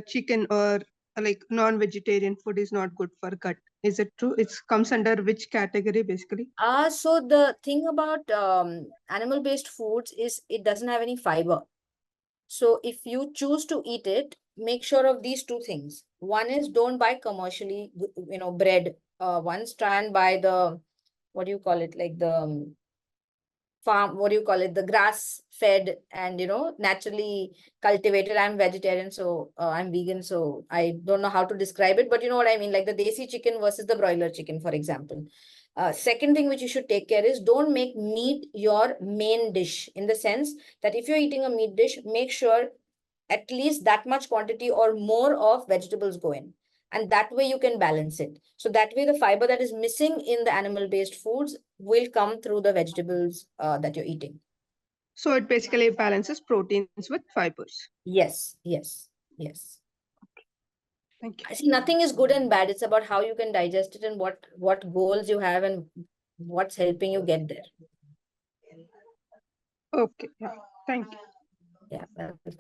chicken or like non-vegetarian food is not good for gut. Is it true? It comes under which category basically? So the thing about animal-based foods is it doesn't have any fiber. So if you choose to eat it, make sure of these two things. One is, don't buy commercially, bred ones. Try and buy the, what do you call it? Like the farm, what do you call it? The grass fed and, naturally cultivated. I'm vegetarian, so I'm vegan, so I don't know how to describe it, but you know what I mean? Like the desi chicken versus the broiler chicken, for example. Second thing which you should take care is, don't make meat your main dish, in the sense that if you're eating a meat dish, make sure at least that much quantity or more of vegetables go in. And that way you can balance it. So that way the fiber that is missing in the animal-based foods will come through the vegetables that you're eating. So it basically balances proteins with fibers. Yes, yes, yes. Thank you. I see, nothing is good and bad. It's about how you can digest it and what goals you have and what's helping you get there. Okay, yeah. Thank you. Yeah, welcome.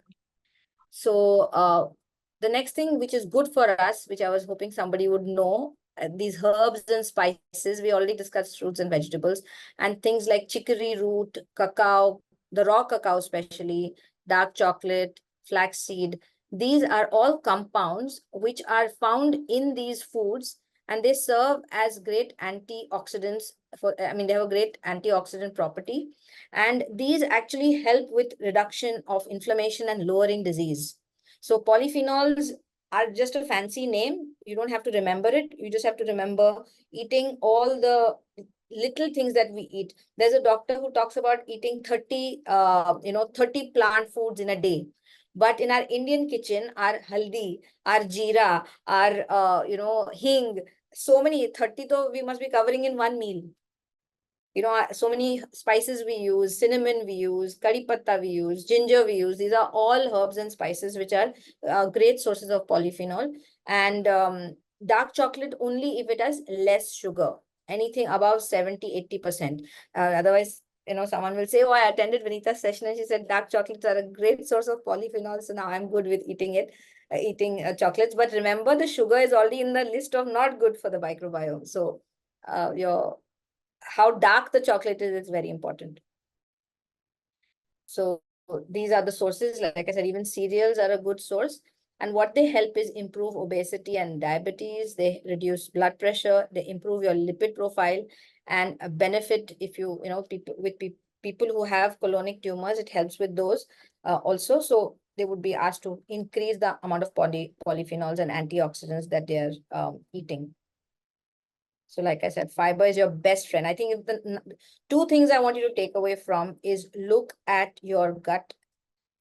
So the next thing which is good for us, which I was hoping somebody would know, these herbs and spices, we already discussed fruits and vegetables, and things like chicory root, cacao, the raw cacao especially, dark chocolate, flaxseed. These are all compounds which are found in these foods, and they serve as great antioxidants they have a great antioxidant property. And these actually help with reduction of inflammation and lowering disease. So polyphenols are just a fancy name. You don't have to remember it. You just have to remember eating all the little things that we eat. There's a doctor who talks about eating 30 plant foods in a day. But in our Indian kitchen, our haldi, our jeera, our hing, so many 30 though we must be covering in one meal. So many spices we use, cinnamon we use, curry patta we use, ginger we use. These are all herbs and spices which are great sources of polyphenol. And dark chocolate only if it has less sugar, anything above 70-80%. Otherwise, someone will say, oh, I attended Vinita's session and she said dark chocolates are a great source of polyphenol. So now I'm good with eating chocolates. But remember, the sugar is already in the list of not good for the microbiome. So how dark the chocolate is very important. So these are the sources. Like I said, even cereals are a good source. And what they help is improve obesity and diabetes. They reduce blood pressure. They improve your lipid profile and benefit if people who have colonic tumors. It helps with those also. So they would be asked to increase the amount of polyphenols and antioxidants that they are eating. So like I said, fiber is your best friend. I think if the two things I want you to take away from is look at your gut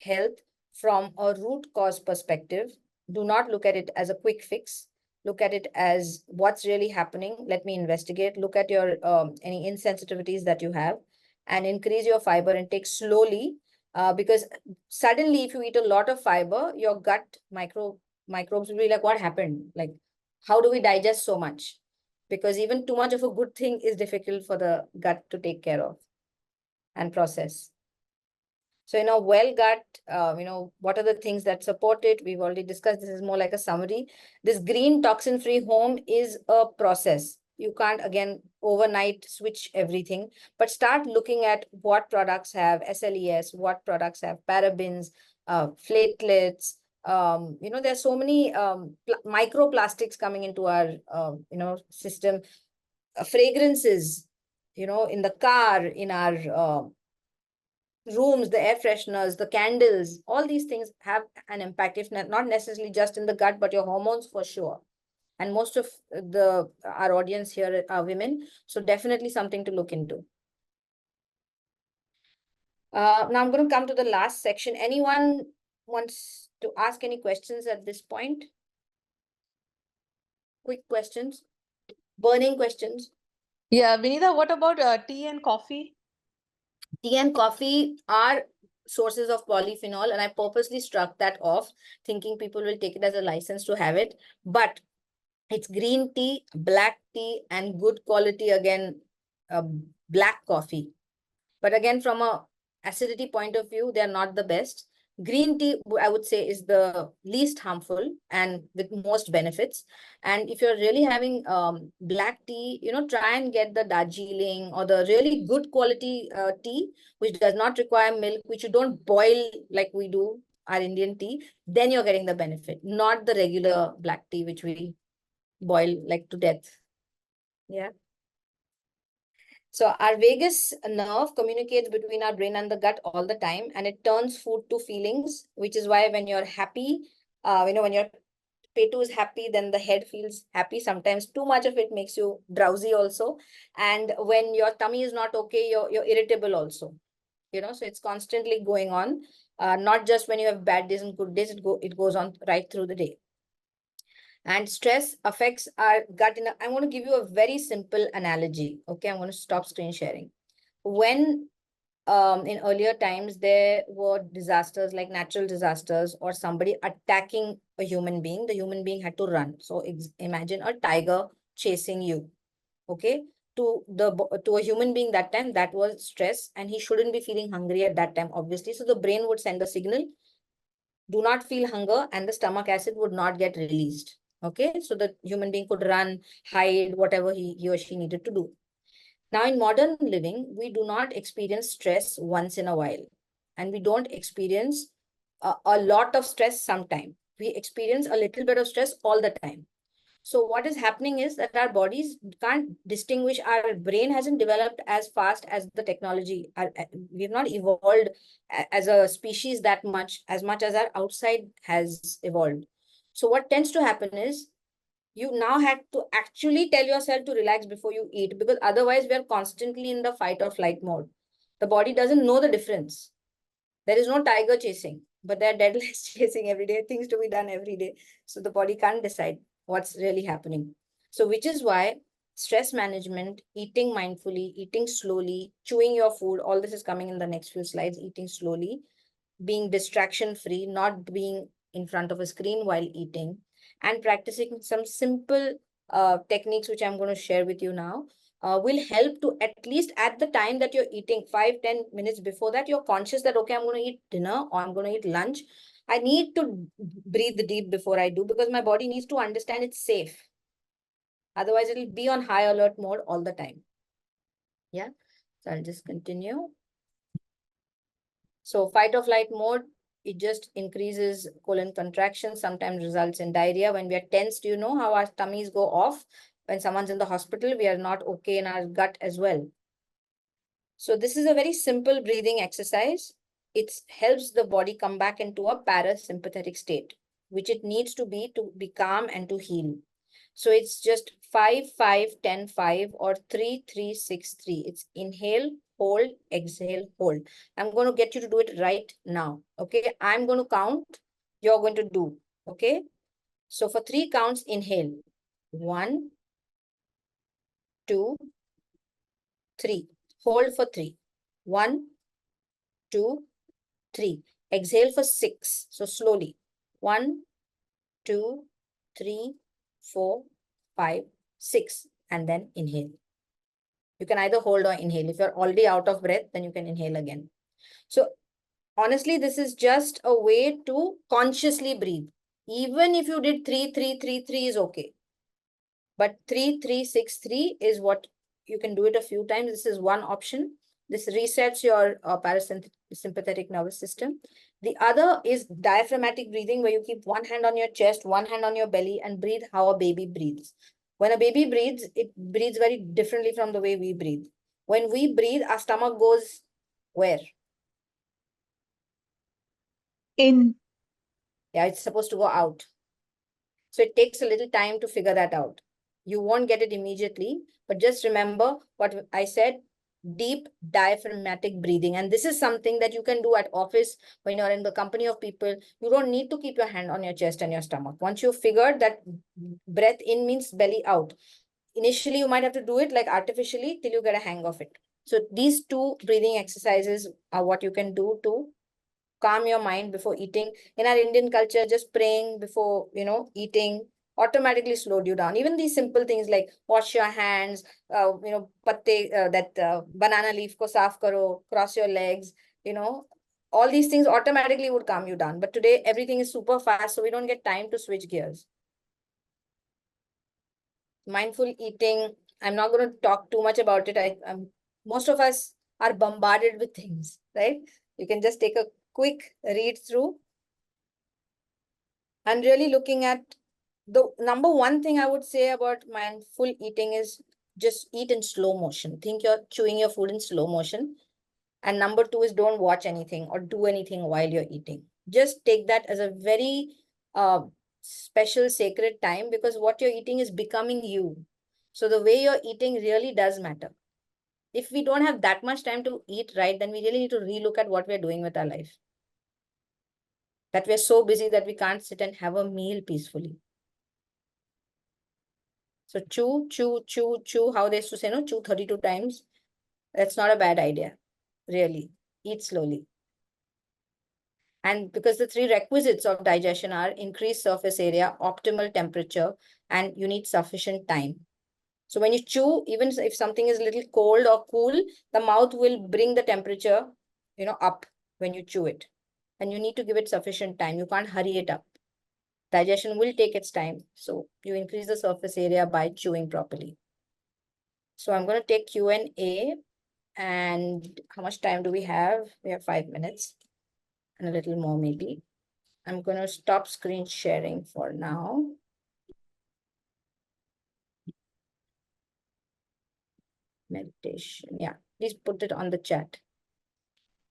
health from a root cause perspective. Do not look at it as a quick fix. Look at it as what's really happening. Let me investigate. Look at your any insensitivities that you have and increase your fiber intake slowly. Because suddenly if you eat a lot of fiber, your gut microbes will be like, what happened? Like, how do we digest so much? Because even too much of a good thing is difficult for the gut to take care of and process. So, well gut, what are the things that support it? We've already discussed. This is more like a summary. This green toxin-free home is a process. You can't, again, overnight switch everything, but start looking at what products have SLES, what products have parabens, platelets. There's so many microplastics coming into our, system. Fragrances, in the car, in our rooms, the air fresheners, the candles, all these things have an impact, if not necessarily just in the gut, but your hormones for sure. And most of our audience here are women. So definitely something to look into. Now I'm going to come to the last section. Anyone wants to ask any questions at this point? Quick questions, burning questions. Yeah, Vinita, what about tea and coffee? Tea and coffee are sources of polyphenol, and I purposely struck that off, thinking people will take it as a license to have it. But it's green tea, black tea, and good quality, again, black coffee. But again, from a acidity point of view, they are not the best. Green tea, I would say, is the least harmful and with most benefits. And if you're really having black tea, try and get the Darjeeling or the really good quality tea, which does not require milk, which you don't boil like we do our Indian tea. Then you're getting the benefit, not the regular black tea, which we boil like to death. Yeah. So our vagus nerve communicates between our brain and the gut all the time, and it turns food to feelings, which is why when you're happy, when your petu is happy, then the head feels happy. Sometimes too much of it makes you drowsy also. And when your tummy is not okay, you're irritable also. So it's constantly going on. Not just when you have bad days and good days, it goes on right through the day. And stress affects our gut. I'm going to give you a very simple analogy. Okay, I'm going to stop screen sharing. When in earlier times, there were disasters like natural disasters or somebody attacking a human being, the human being had to run. So imagine a tiger chasing you. Okay, to a human being that time, that was stress, and he shouldn't be feeling hungry at that time, obviously. So the brain would send a signal, do not feel hunger, and the stomach acid would not get released. Okay, so the human being could run, hide, whatever he or she needed to do. Now, in modern living, we do not experience stress once in a while, and we don't experience a lot of stress sometime. We experience a little bit of stress all the time. So what is happening is that our bodies can't distinguish, our brain hasn't developed as fast as the technology. We've not evolved as a species that much as our outside has evolved. So what tends to happen is you now have to actually tell yourself to relax before you eat, because otherwise we are constantly in the fight or flight mode. The body doesn't know the difference. There is no tiger chasing, but there are deadlines chasing every day, things to be done every day. So the body can't decide what's really happening. So which is why stress management, eating mindfully, eating slowly, chewing your food, all this is coming in the next few slides, eating slowly, being distraction free, not being in front of a screen while eating, and practicing some simple techniques, which I'm going to share with you now, will help to, at least at the time that you're eating, 5-10 minutes before that, you're conscious that, okay, I'm going to eat dinner or I'm going to eat lunch. I need to breathe deep before I do, because my body needs to understand it's safe. Otherwise, it'll be on high alert mode all the time. Yeah. So I'll just continue. So fight or flight mode, it just increases colon contraction, sometimes results in diarrhea. When we are tense, do you know how our tummies go off? When someone's in the hospital, we are not okay in our gut as well. So this is a very simple breathing exercise. It helps the body come back into a parasympathetic state, which it needs to be calm and to heal. So it's just 5-5-10-5 or 3-3-6-3. It's inhale, hold, exhale, hold. I'm going to get you to do it right now. Okay, I'm going to count. You're going to do. Okay, so for 3 counts, inhale. 1, 2, 3. Hold for 3. 1, 2, 3. Exhale for 6. So slowly. 1, 2, 3, 4, 5, 6. And then inhale. You can either hold or inhale. If you're already out of breath, then you can inhale again. So honestly, this is just a way to consciously breathe. Even if you did 3-3-3-3 is okay. But 3-3-6-3 is what you can do it a few times. This is one option. This resets your parasympathetic nervous system. The other is diaphragmatic breathing, where you keep one hand on your chest, one hand on your belly, and breathe how a baby breathes. When a baby breathes, it breathes very differently from the way we breathe. When we breathe, our stomach goes where? In. Yeah, it's supposed to go out. So it takes a little time to figure that out. You won't get it immediately, but just remember what I said, deep diaphragmatic breathing. And this is something that you can do at office when you're in the company of people. You don't need to keep your hand on your chest and your stomach. Once you've figured that breath in means belly out, initially you might have to do it like artificially till you get a hang of it. So these 2 breathing exercises are what you can do to calm your mind before eating. In our Indian culture, just praying before, eating automatically slowed you down. Even these simple things like wash your hands, banana leaf ko saaf karo, cross your legs, all these things automatically would calm you down. But today, everything is super fast, so we don't get time to switch gears. Mindful eating, I'm not going to talk too much about it. Most of us are bombarded with things, right? You can just take a quick read through. And really looking at the number one thing I would say about mindful eating is just eat in slow motion. Think you're chewing your food in slow motion. And number 2 is don't watch anything or do anything while you're eating. Just take that as a very special, sacred time, because what you're eating is becoming you. So the way you're eating really does matter. If we don't have that much time to eat right, then we really need to relook at what we're doing with our life. That we're so busy that we can't sit and have a meal peacefully. So chew, chew, chew, chew, how they used to say, no, chew 32 times. That's not a bad idea, really. Eat slowly. And because the 3 requisites of digestion are increased surface area, optimal temperature, and you need sufficient time. So when you chew, even if something is a little cold or cool, the mouth will bring the temperature, up when you chew it. and you need to give it sufficient time. You can't hurry it up. Digestion will take its time. So you increase the surface area by chewing properly. So I'm going to take Q&A. And how much time do we have? We have 5 minutes and a little more maybe. I'm going to stop screen sharing for now. Meditation. Yeah, please put it on the chat.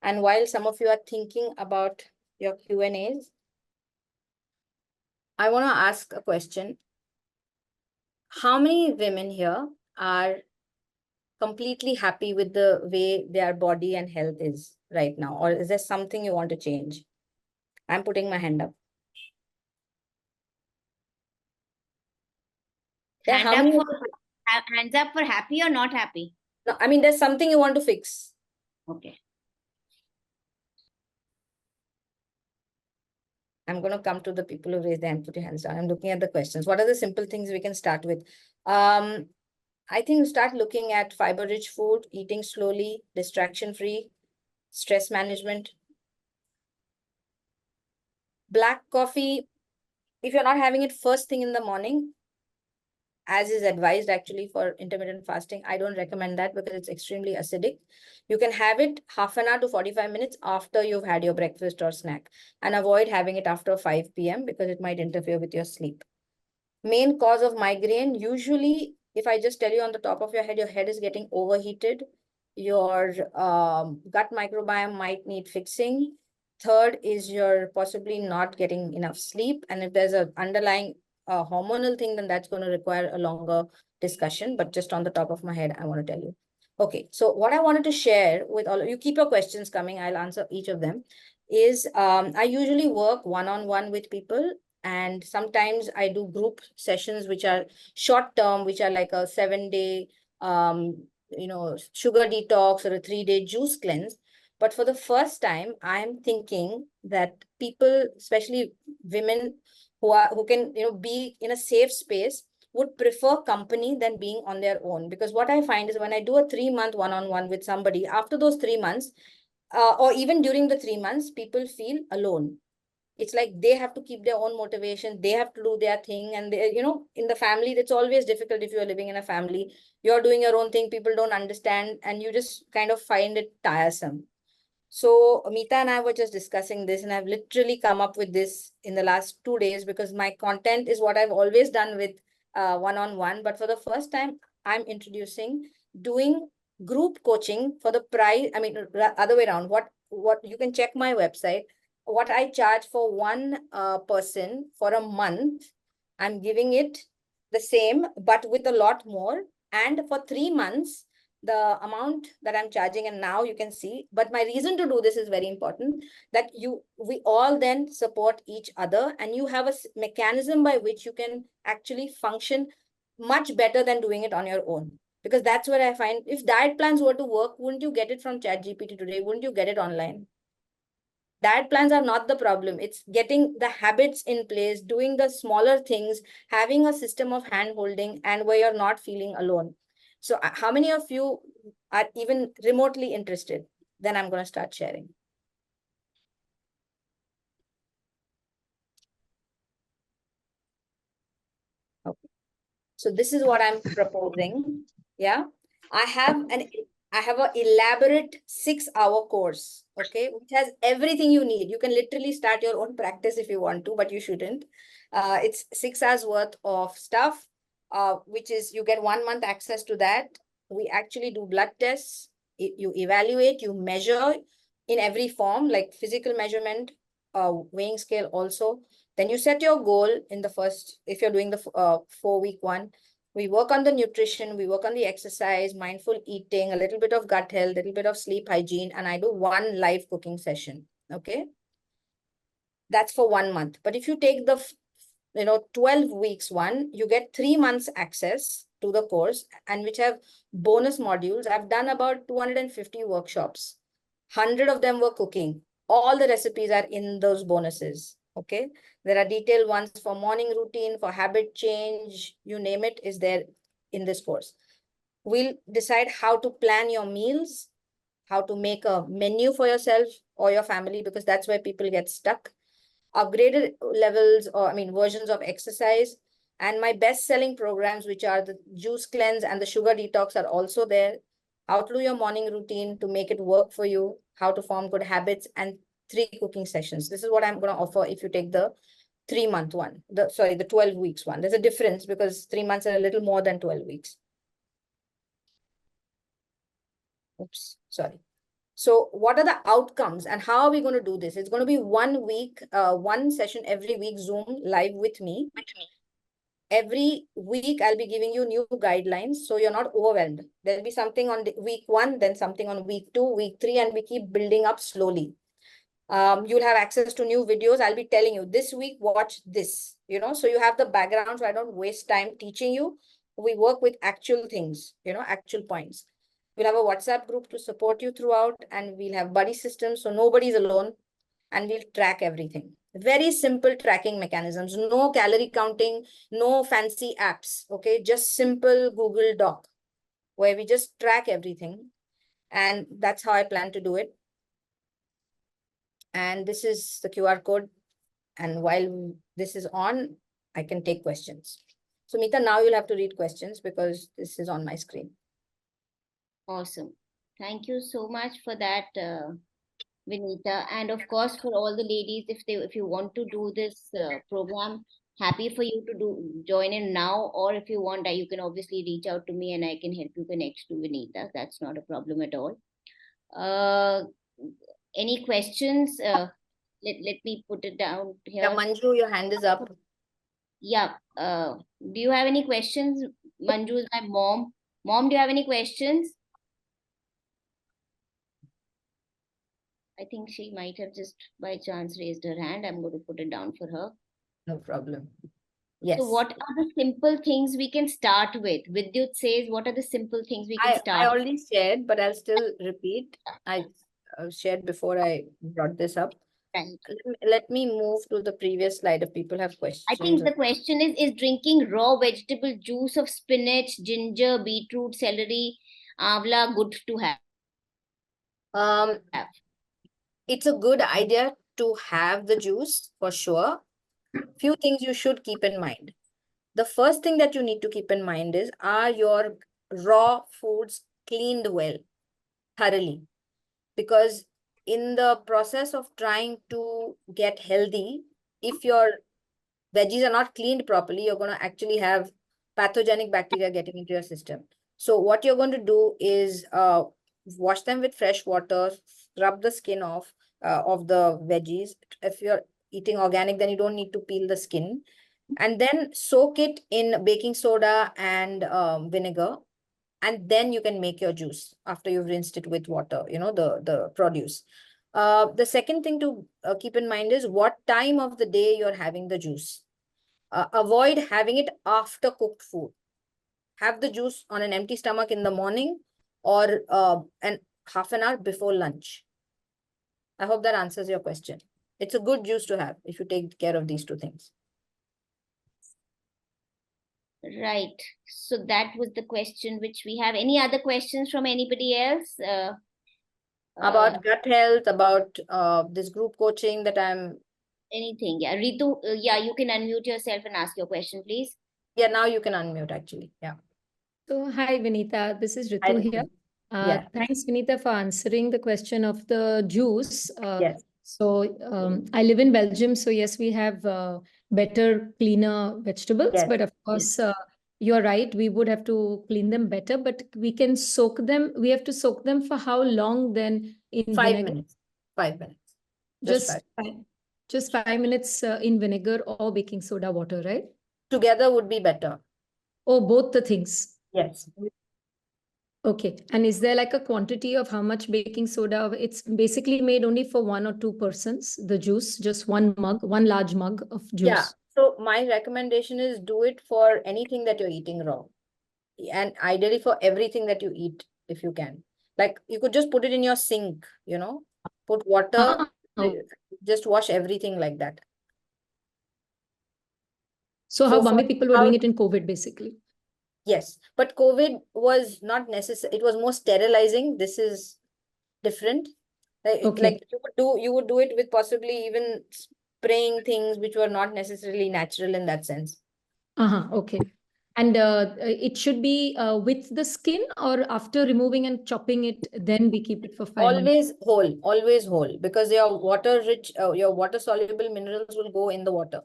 And while some of you are thinking about your Q&As, I want to ask a question. How many women here are completely happy with the way their body and health is right now? Or is there something you want to change? I'm putting my hand up. Yeah, how many? Hands up for happy or not happy? No, I mean, there's something you want to fix. Okay. I'm going to come to the people who raised their hand, put your hands down. I'm looking at the questions. What are the simple things we can start with? I think start looking at fiber-rich food, eating slowly, distraction-free, stress management. Black coffee, if you're not having it first thing in the morning, as is advised actually for intermittent fasting, I don't recommend that because it's extremely acidic. You can have it half an hour to 45 minutes after you've had your breakfast or snack, and avoid having it after 5 p.m. because it might interfere with your sleep. Main cause of migraine, usually, if I just tell you on the top of your head is getting overheated, your gut microbiome might need fixing. Third is you're possibly not getting enough sleep. And if there's an underlying hormonal thing, then that's going to require a longer discussion. But just on the top of my head, I want to tell you. Okay, so what I wanted to share with all of you, keep your questions coming, I'll answer each of them, is I usually work one-on-one with people. And sometimes I do group sessions, which are short term, which are like a 7-day, sugar detox or a 3-day juice cleanse. But for the first time, I'm thinking that people, especially women who can, be in a safe space, would prefer company than being on their own. Because what I find is when I do a 3-month one-on-one with somebody, after those 3 months, or even during the 3 months, people feel alone. It's like they have to keep their own motivation. They have to do their thing. And they, in the family, it's always difficult if you're living in a family. You're doing your own thing. People don't understand. And you just kind of find it tiresome. So Meeta and I were just discussing this, and I've literally come up with this in the last 2 days because my content is what I've always done with one-on-one. But for the first time, I'm introducing doing group coaching for the price. I mean, other way around. What you can check my website. What I charge for one person for a month, I'm giving it the same, but with a lot more. And for 3 months, the amount that I'm charging, and now you can see, but my reason to do this is very important, that we all then support each other, and you have a mechanism by which you can actually function much better than doing it on your own. Because that's what I find, if diet plans were to work, wouldn't you get it from ChatGPT today? Wouldn't you get it online? Diet plans are not the problem. It's getting the habits in place, doing the smaller things, having a system of hand holding, and where you're not feeling alone. So how many of you are even remotely interested? Then I'm going to start sharing. Okay. So this is what I'm proposing. Yeah. I have an elaborate 6-hour course, okay, which has everything you need. You can literally start your own practice if you want to, but you shouldn't. It's 6 hours worth of stuff, which is you get 1 month access to that. We actually do blood tests. You evaluate, you measure in every form, like physical measurement, weighing scale also. Then you set your goal in the first, if you're doing the 4-week one. We work on the nutrition, we work on the exercise, mindful eating, a little bit of gut health, a little bit of sleep hygiene, and I do 1 live cooking session, okay? That's for 1 month. But if you take the 12 weeks one, you get 3 months access to the course, and which have bonus modules. I've done about 250 workshops. 100 of them were cooking. All the recipes are in those bonuses. Okay. There are detailed ones for morning routine, for habit change, you name it, is there in this course. We'll decide how to plan your meals. how to make a menu for yourself or your family, because that's where people get stuck. Upgraded levels, or versions of exercise, and my best-selling programs, which are the juice cleanse and the sugar detox, are also there. How to do your morning routine to make it work for you, how to form good habits, and 3 cooking sessions. This is what I'm going to offer if you take the 3-month one. The 12 weeks one. There's a difference because 3 months are a little more than 12 weeks. Oops, sorry. So what are the outcomes and how are we going to do this? It's going to be 1 week, one session every week, Zoom live with me. Every week, I'll be giving you new guidelines, so you're not overwhelmed. There'll be something on week 1, then something on week 2, week 3, and we keep building up slowly. You'll have access to new videos. I'll be telling you this week, watch this, so you have the background, so I don't waste time teaching you. We work with actual things, actual points. We'll have a WhatsApp group to support you throughout, and we'll have buddy systems, so nobody's alone, and we'll track everything. Very simple tracking mechanisms, no calorie counting, no fancy apps, okay? Just simple Google Doc, where we just track everything. And that's how I plan to do it. And this is the QR code. And while this is on, I can take questions. So Meeta, now you'll have to read questions because this is on my screen. Awesome. Thank you so much for that, Vinita. And of course, for all the ladies, if you want to do this program, happy for you to join in now, or if you want, you can obviously reach out to me and I can help you connect to Vinita. That's not a problem at all. Any questions? Let me put it down here. Yeah, Manju, your hand is up. Yeah. Do you have any questions? Manju is my mom. Mom, do you have any questions? I think she might have just by chance raised her hand. I'm going to put it down for her. No problem. Yes. So what are the simple things we can start with? Vidyut says, what are the simple things we can start I already shared, but I'll still repeat. I shared before I brought this up. Right. Let me move to the previous slide if people have questions. I think the question is drinking raw vegetable juice of spinach, ginger, beetroot, celery, amla good to have? It's a good idea to have the juice for sure. Few things you should keep in mind. The first thing that you need to keep in mind is, are your raw foods cleaned well, thoroughly? Because in the process of trying to get healthy, if your veggies are not cleaned properly, you're going to actually have pathogenic bacteria getting into your system. So what you're going to do is wash them with fresh water, scrub the skin off of the veggies. If you're eating organic, then you don't need to peel the skin. And then soak it in baking soda and vinegar. And then you can make your juice after you've rinsed it with water, the produce. The second thing to keep in mind is what time of the day you're having the juice. Avoid having it after cooked food. Have the juice on an empty stomach in the morning or and half an hour before lunch. I hope that answers your question. It's a good juice to have if you take care of these two things. Right. So that was the question which we have. Any other questions from anybody else? About gut health, about this group coaching that I'm... Anything. Yeah. Ritu, yeah, you can unmute yourself and ask your question, please. Yeah, now you can unmute actually. Yeah. So, hi, Vinita. This is Hi, Ritu Ritu. here. Yeah. Thanks, Vinita, for answering the question of the juice. Yes. So, I live in Belgium. So, yes, we have better, cleaner vegetables. Yes. But of course, you're right. We would have to clean them better. But we can soak them. We have to soak them for how long then in 5 vinegar? minutes. 5 minutes. Just 5 minutes in vinegar or baking soda water, right? Together would be better. Oh, both the things. Yes. Okay. And is there like a quantity of how much baking soda? It's basically made only for 1 or 2 persons, the juice, just one large mug of juice. Yeah. So my recommendation is do it for anything that you're eating raw. And ideally for everything that you eat, if you can. Like you could just put it in your sink, put water, just wash everything like that. So how Bombay people were doing it in COVID, basically. Yes, but COVID was not necessary. It was more sterilizing. This is different. Okay. Like you would do it with possibly even spraying things which were not necessarily natural in that sense. Okay. And it should be with the skin, or after removing and chopping it, then we keep it for 5 months? Always whole, because your water rich, your water soluble minerals will go in the water.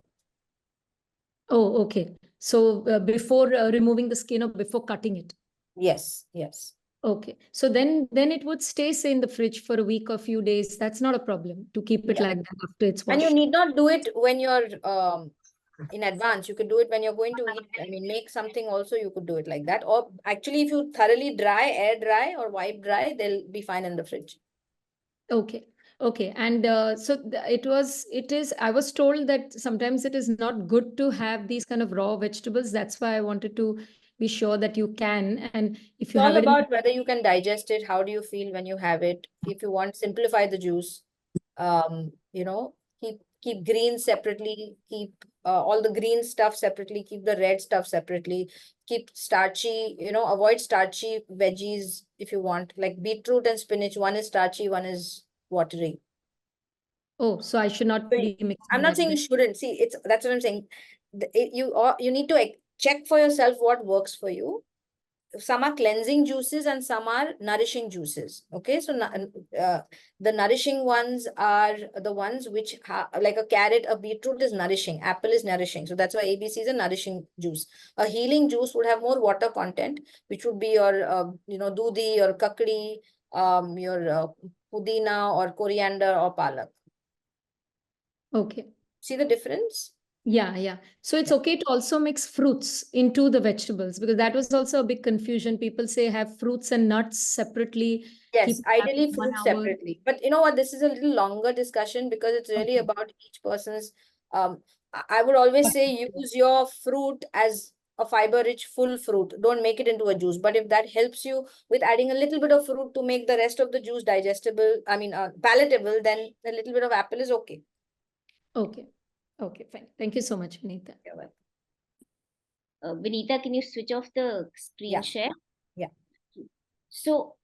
Oh, okay. So before removing the skin or before cutting it? Yes, yes. Okay. So then it would stay, say, in the fridge for a week or few days. That's not a problem to keep it Yeah. like that after it's And you washed. need not do it when you're in advance. You could do it when you're going to eat. I mean, make something also, you could do it like that. Or actually, if you thoroughly dry, air dry or wipe dry, they'll be fine in the fridge. Okay. Okay. And so it is, I was told that sometimes it is not good to have these kind of raw vegetables. That's why I wanted to be sure that you can. And if It's you all have it in, about whether you can digest it. How do you feel when you have it? If you want, simplify the juice. You know, keep greens separately, keep all the green stuff separately, keep the red stuff separately, keep starchy, avoid starchy veggies if you want, like beetroot and spinach. One is starchy, one is watery. oh, so I should not be mixing I'm not that saying you with. shouldn't. See, that's what I'm saying. You need to check for yourself what works for you. Some are cleansing juices and some are nourishing juices. Okay, so the nourishing ones are the ones which like a carrot, a beetroot is nourishing, apple is nourishing. So that's why ABC is a nourishing juice. A healing juice would have more water content, which would be your dudi or kakdi, your pudina or coriander or palak. Okay. See the difference? Yeah, yeah. So it's okay to also mix fruits into the vegetables, because that was also a big confusion. People say have fruits and nuts separately. Yes, Keep ideally having fruit 1 hour. separately. But you know what? This is a little longer discussion because it's really Okay. about each person's. I would always say use your fruit as a fiber-rich full fruit. Don't make it into a juice. But if that helps you with adding a little bit of fruit to make the rest of the juice digestible, palatable, then a little bit of apple is okay. Okay. Okay, fine. Thank you so much, Vinita. You're welcome. Vinita, can you switch off the screen Yeah. share? Yeah. So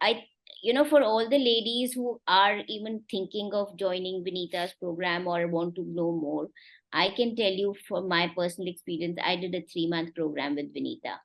for all the ladies who are even thinking of joining Vinita's program or want to know more, I can tell you from my personal experience, I did a 3-month program with Vinita.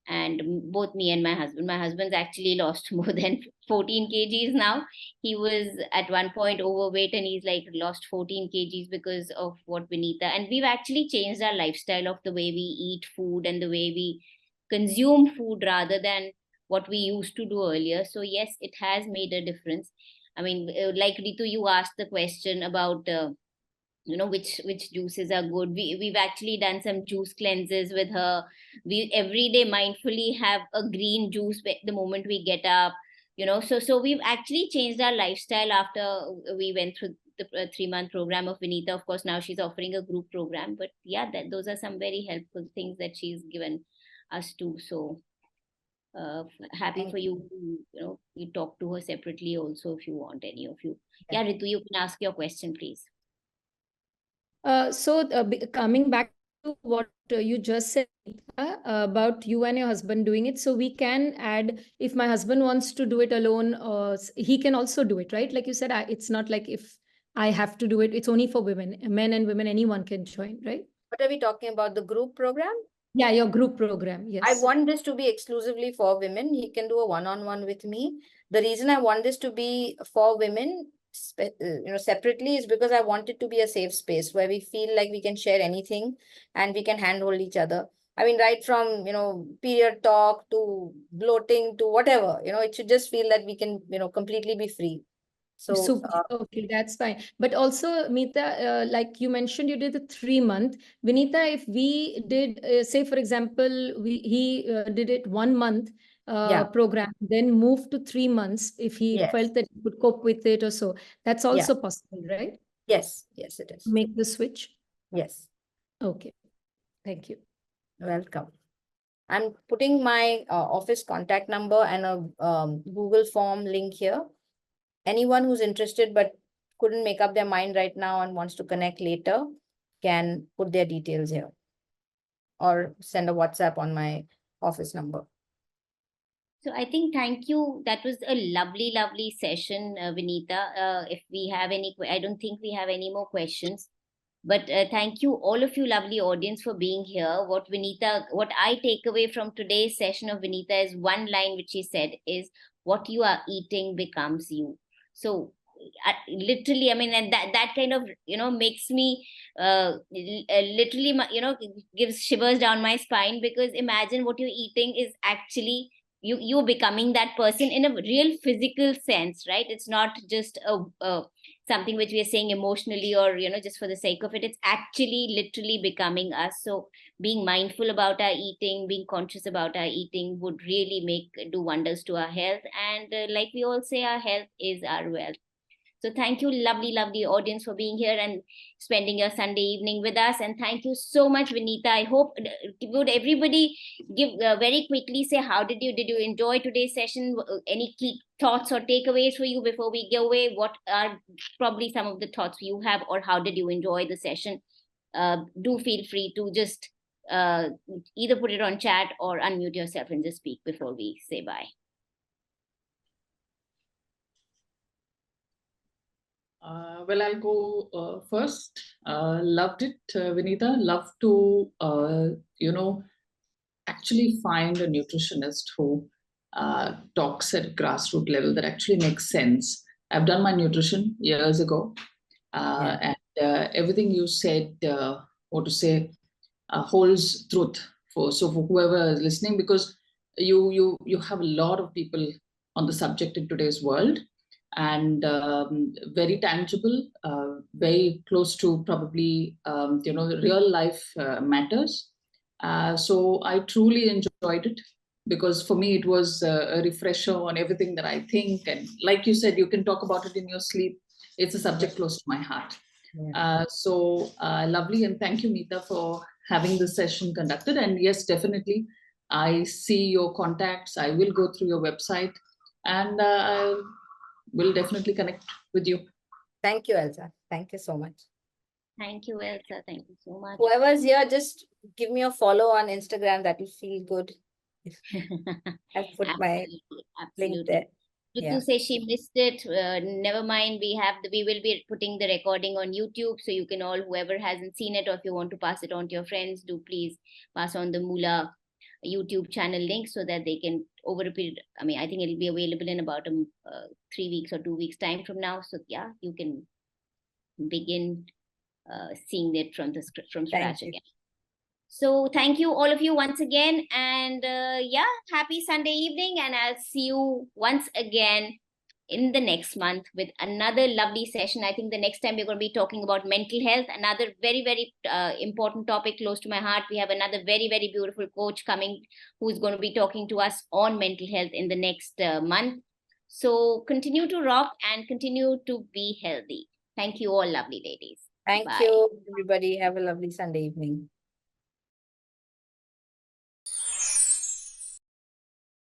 And both me and my husband's actually lost more than 14 kgs now. He was at one point overweight and he's like lost 14 kgs because of what Vinita. And we've actually changed our lifestyle of the way we eat food and the way we consume food rather than what we used to do earlier. So yes, it has made a difference. I mean, like Ritu, you asked the question about which juices are good. We've actually done some juice cleanses with her. We every day mindfully have a green juice the moment we get up. So we've actually changed our lifestyle after we went through the 3-month program of Vinita. Of course, now she's offering a group program, but yeah, those are some very helpful things that she's given us too. So happy for you to you talk to her separately also if you want, any of you. Yeah, Ritu, you can ask your question, please. Coming back to what you just said about you and your husband doing it, so we can add, if my husband wants to do it alone, he can also do it, right? Like you said, it's not like if I have to do it, it's only for women. Men and women, anyone can join, right? What are we talking about? The group program? Yeah, your group program. Yes. I want this to be exclusively for women. He can do a one-on-one with me. The reason I want this to be for women, separately, is because I want it to be a safe space where we feel like we can share anything and we can handhold each other. I mean, right from, period talk to bloating to whatever, it should just feel that we can, completely be free. So, Okay, that's fine. But also, Meeta, like you mentioned, you did a 3-month. Vinita, if we did, say, for example, he did it 1 month program, then moved to 3 months, if he yes. felt that he could cope with it or so, that's also possible, right? Yes, yes, it is. Make the switch? Yes. Okay, thank you. Welcome. I'm putting my office contact number and a Google form link here. Anyone who's interested but couldn't make up their mind right now and wants to connect later can put their details here or send a WhatsApp on my office number. So I think thank you. That was a lovely, lovely session, Vinita. If we have any, I don't think we have any more questions. But thank you, all of you lovely audience, for being here. What I take away from today's session of Vinita is one line which she said is, what you are eating becomes you. So literally, I mean, and that kind of, makes me literally, gives shivers down my spine, because imagine what you're eating is actually, you're becoming that person in a real physical sense, right? It's not just a something which we are saying emotionally or just for the sake of it. It's actually literally becoming us. So being mindful about our eating, being conscious about our eating would really do wonders to our health. And like we all say, our health is our wealth. So thank you, lovely, lovely audience, for being here and spending your Sunday evening with us. And thank you so much, Vinita. I hope, would everybody give very quickly say, did you enjoy today's session? Any key thoughts or takeaways for you before we go away? What are probably some of the thoughts you have, or how did you enjoy the session? Do feel free to just either put it on chat or unmute yourself and just speak before we say bye. Well, I'll go first. Loved it, Vinita. Love to, actually find a nutritionist who talks at grassroots level that actually makes sense. I've done my nutrition years ago, and everything you said, holds truth for whoever is listening, because you have a lot of people on the subject in today's world, and very tangible, very close to probably the real life matters. So I truly enjoyed it, because for me it was a refresher on everything that I think. And like you said, you can talk about it in your sleep. It's a subject close to my heart. So lovely, and thank you, Meeta, for having this session conducted. And yes, definitely, I see your contacts. I will go through your website, and I will definitely connect with you. Thank you, Elsa. Thank you so much. Thank you, Elsa. Thank you so much. Whoever's here, just give me a follow on Instagram. That will feel good. I've put my link there. To say she missed it, never mind. We will be putting the recording on YouTube, so you can all, whoever hasn't seen it, or if you want to pass it on to your friends, do please pass on the Moolah YouTube channel link, so that they can, over a period, I mean, I think it'll be available in about 3 weeks or 2 weeks time from now. So yeah, you can begin seeing it from scratch again. So thank you, all of you, once again. And happy Sunday evening. And I'll see you once again in the next month with another lovely session. I think the next time we're going to be talking about mental health, another very, very important topic close to my heart. We have another very, very beautiful coach coming, who's going to be talking to us on mental health in the next month. So continue to rock and continue to be healthy. Thank you all, lovely ladies. Thank you, everybody. Have a lovely Sunday evening.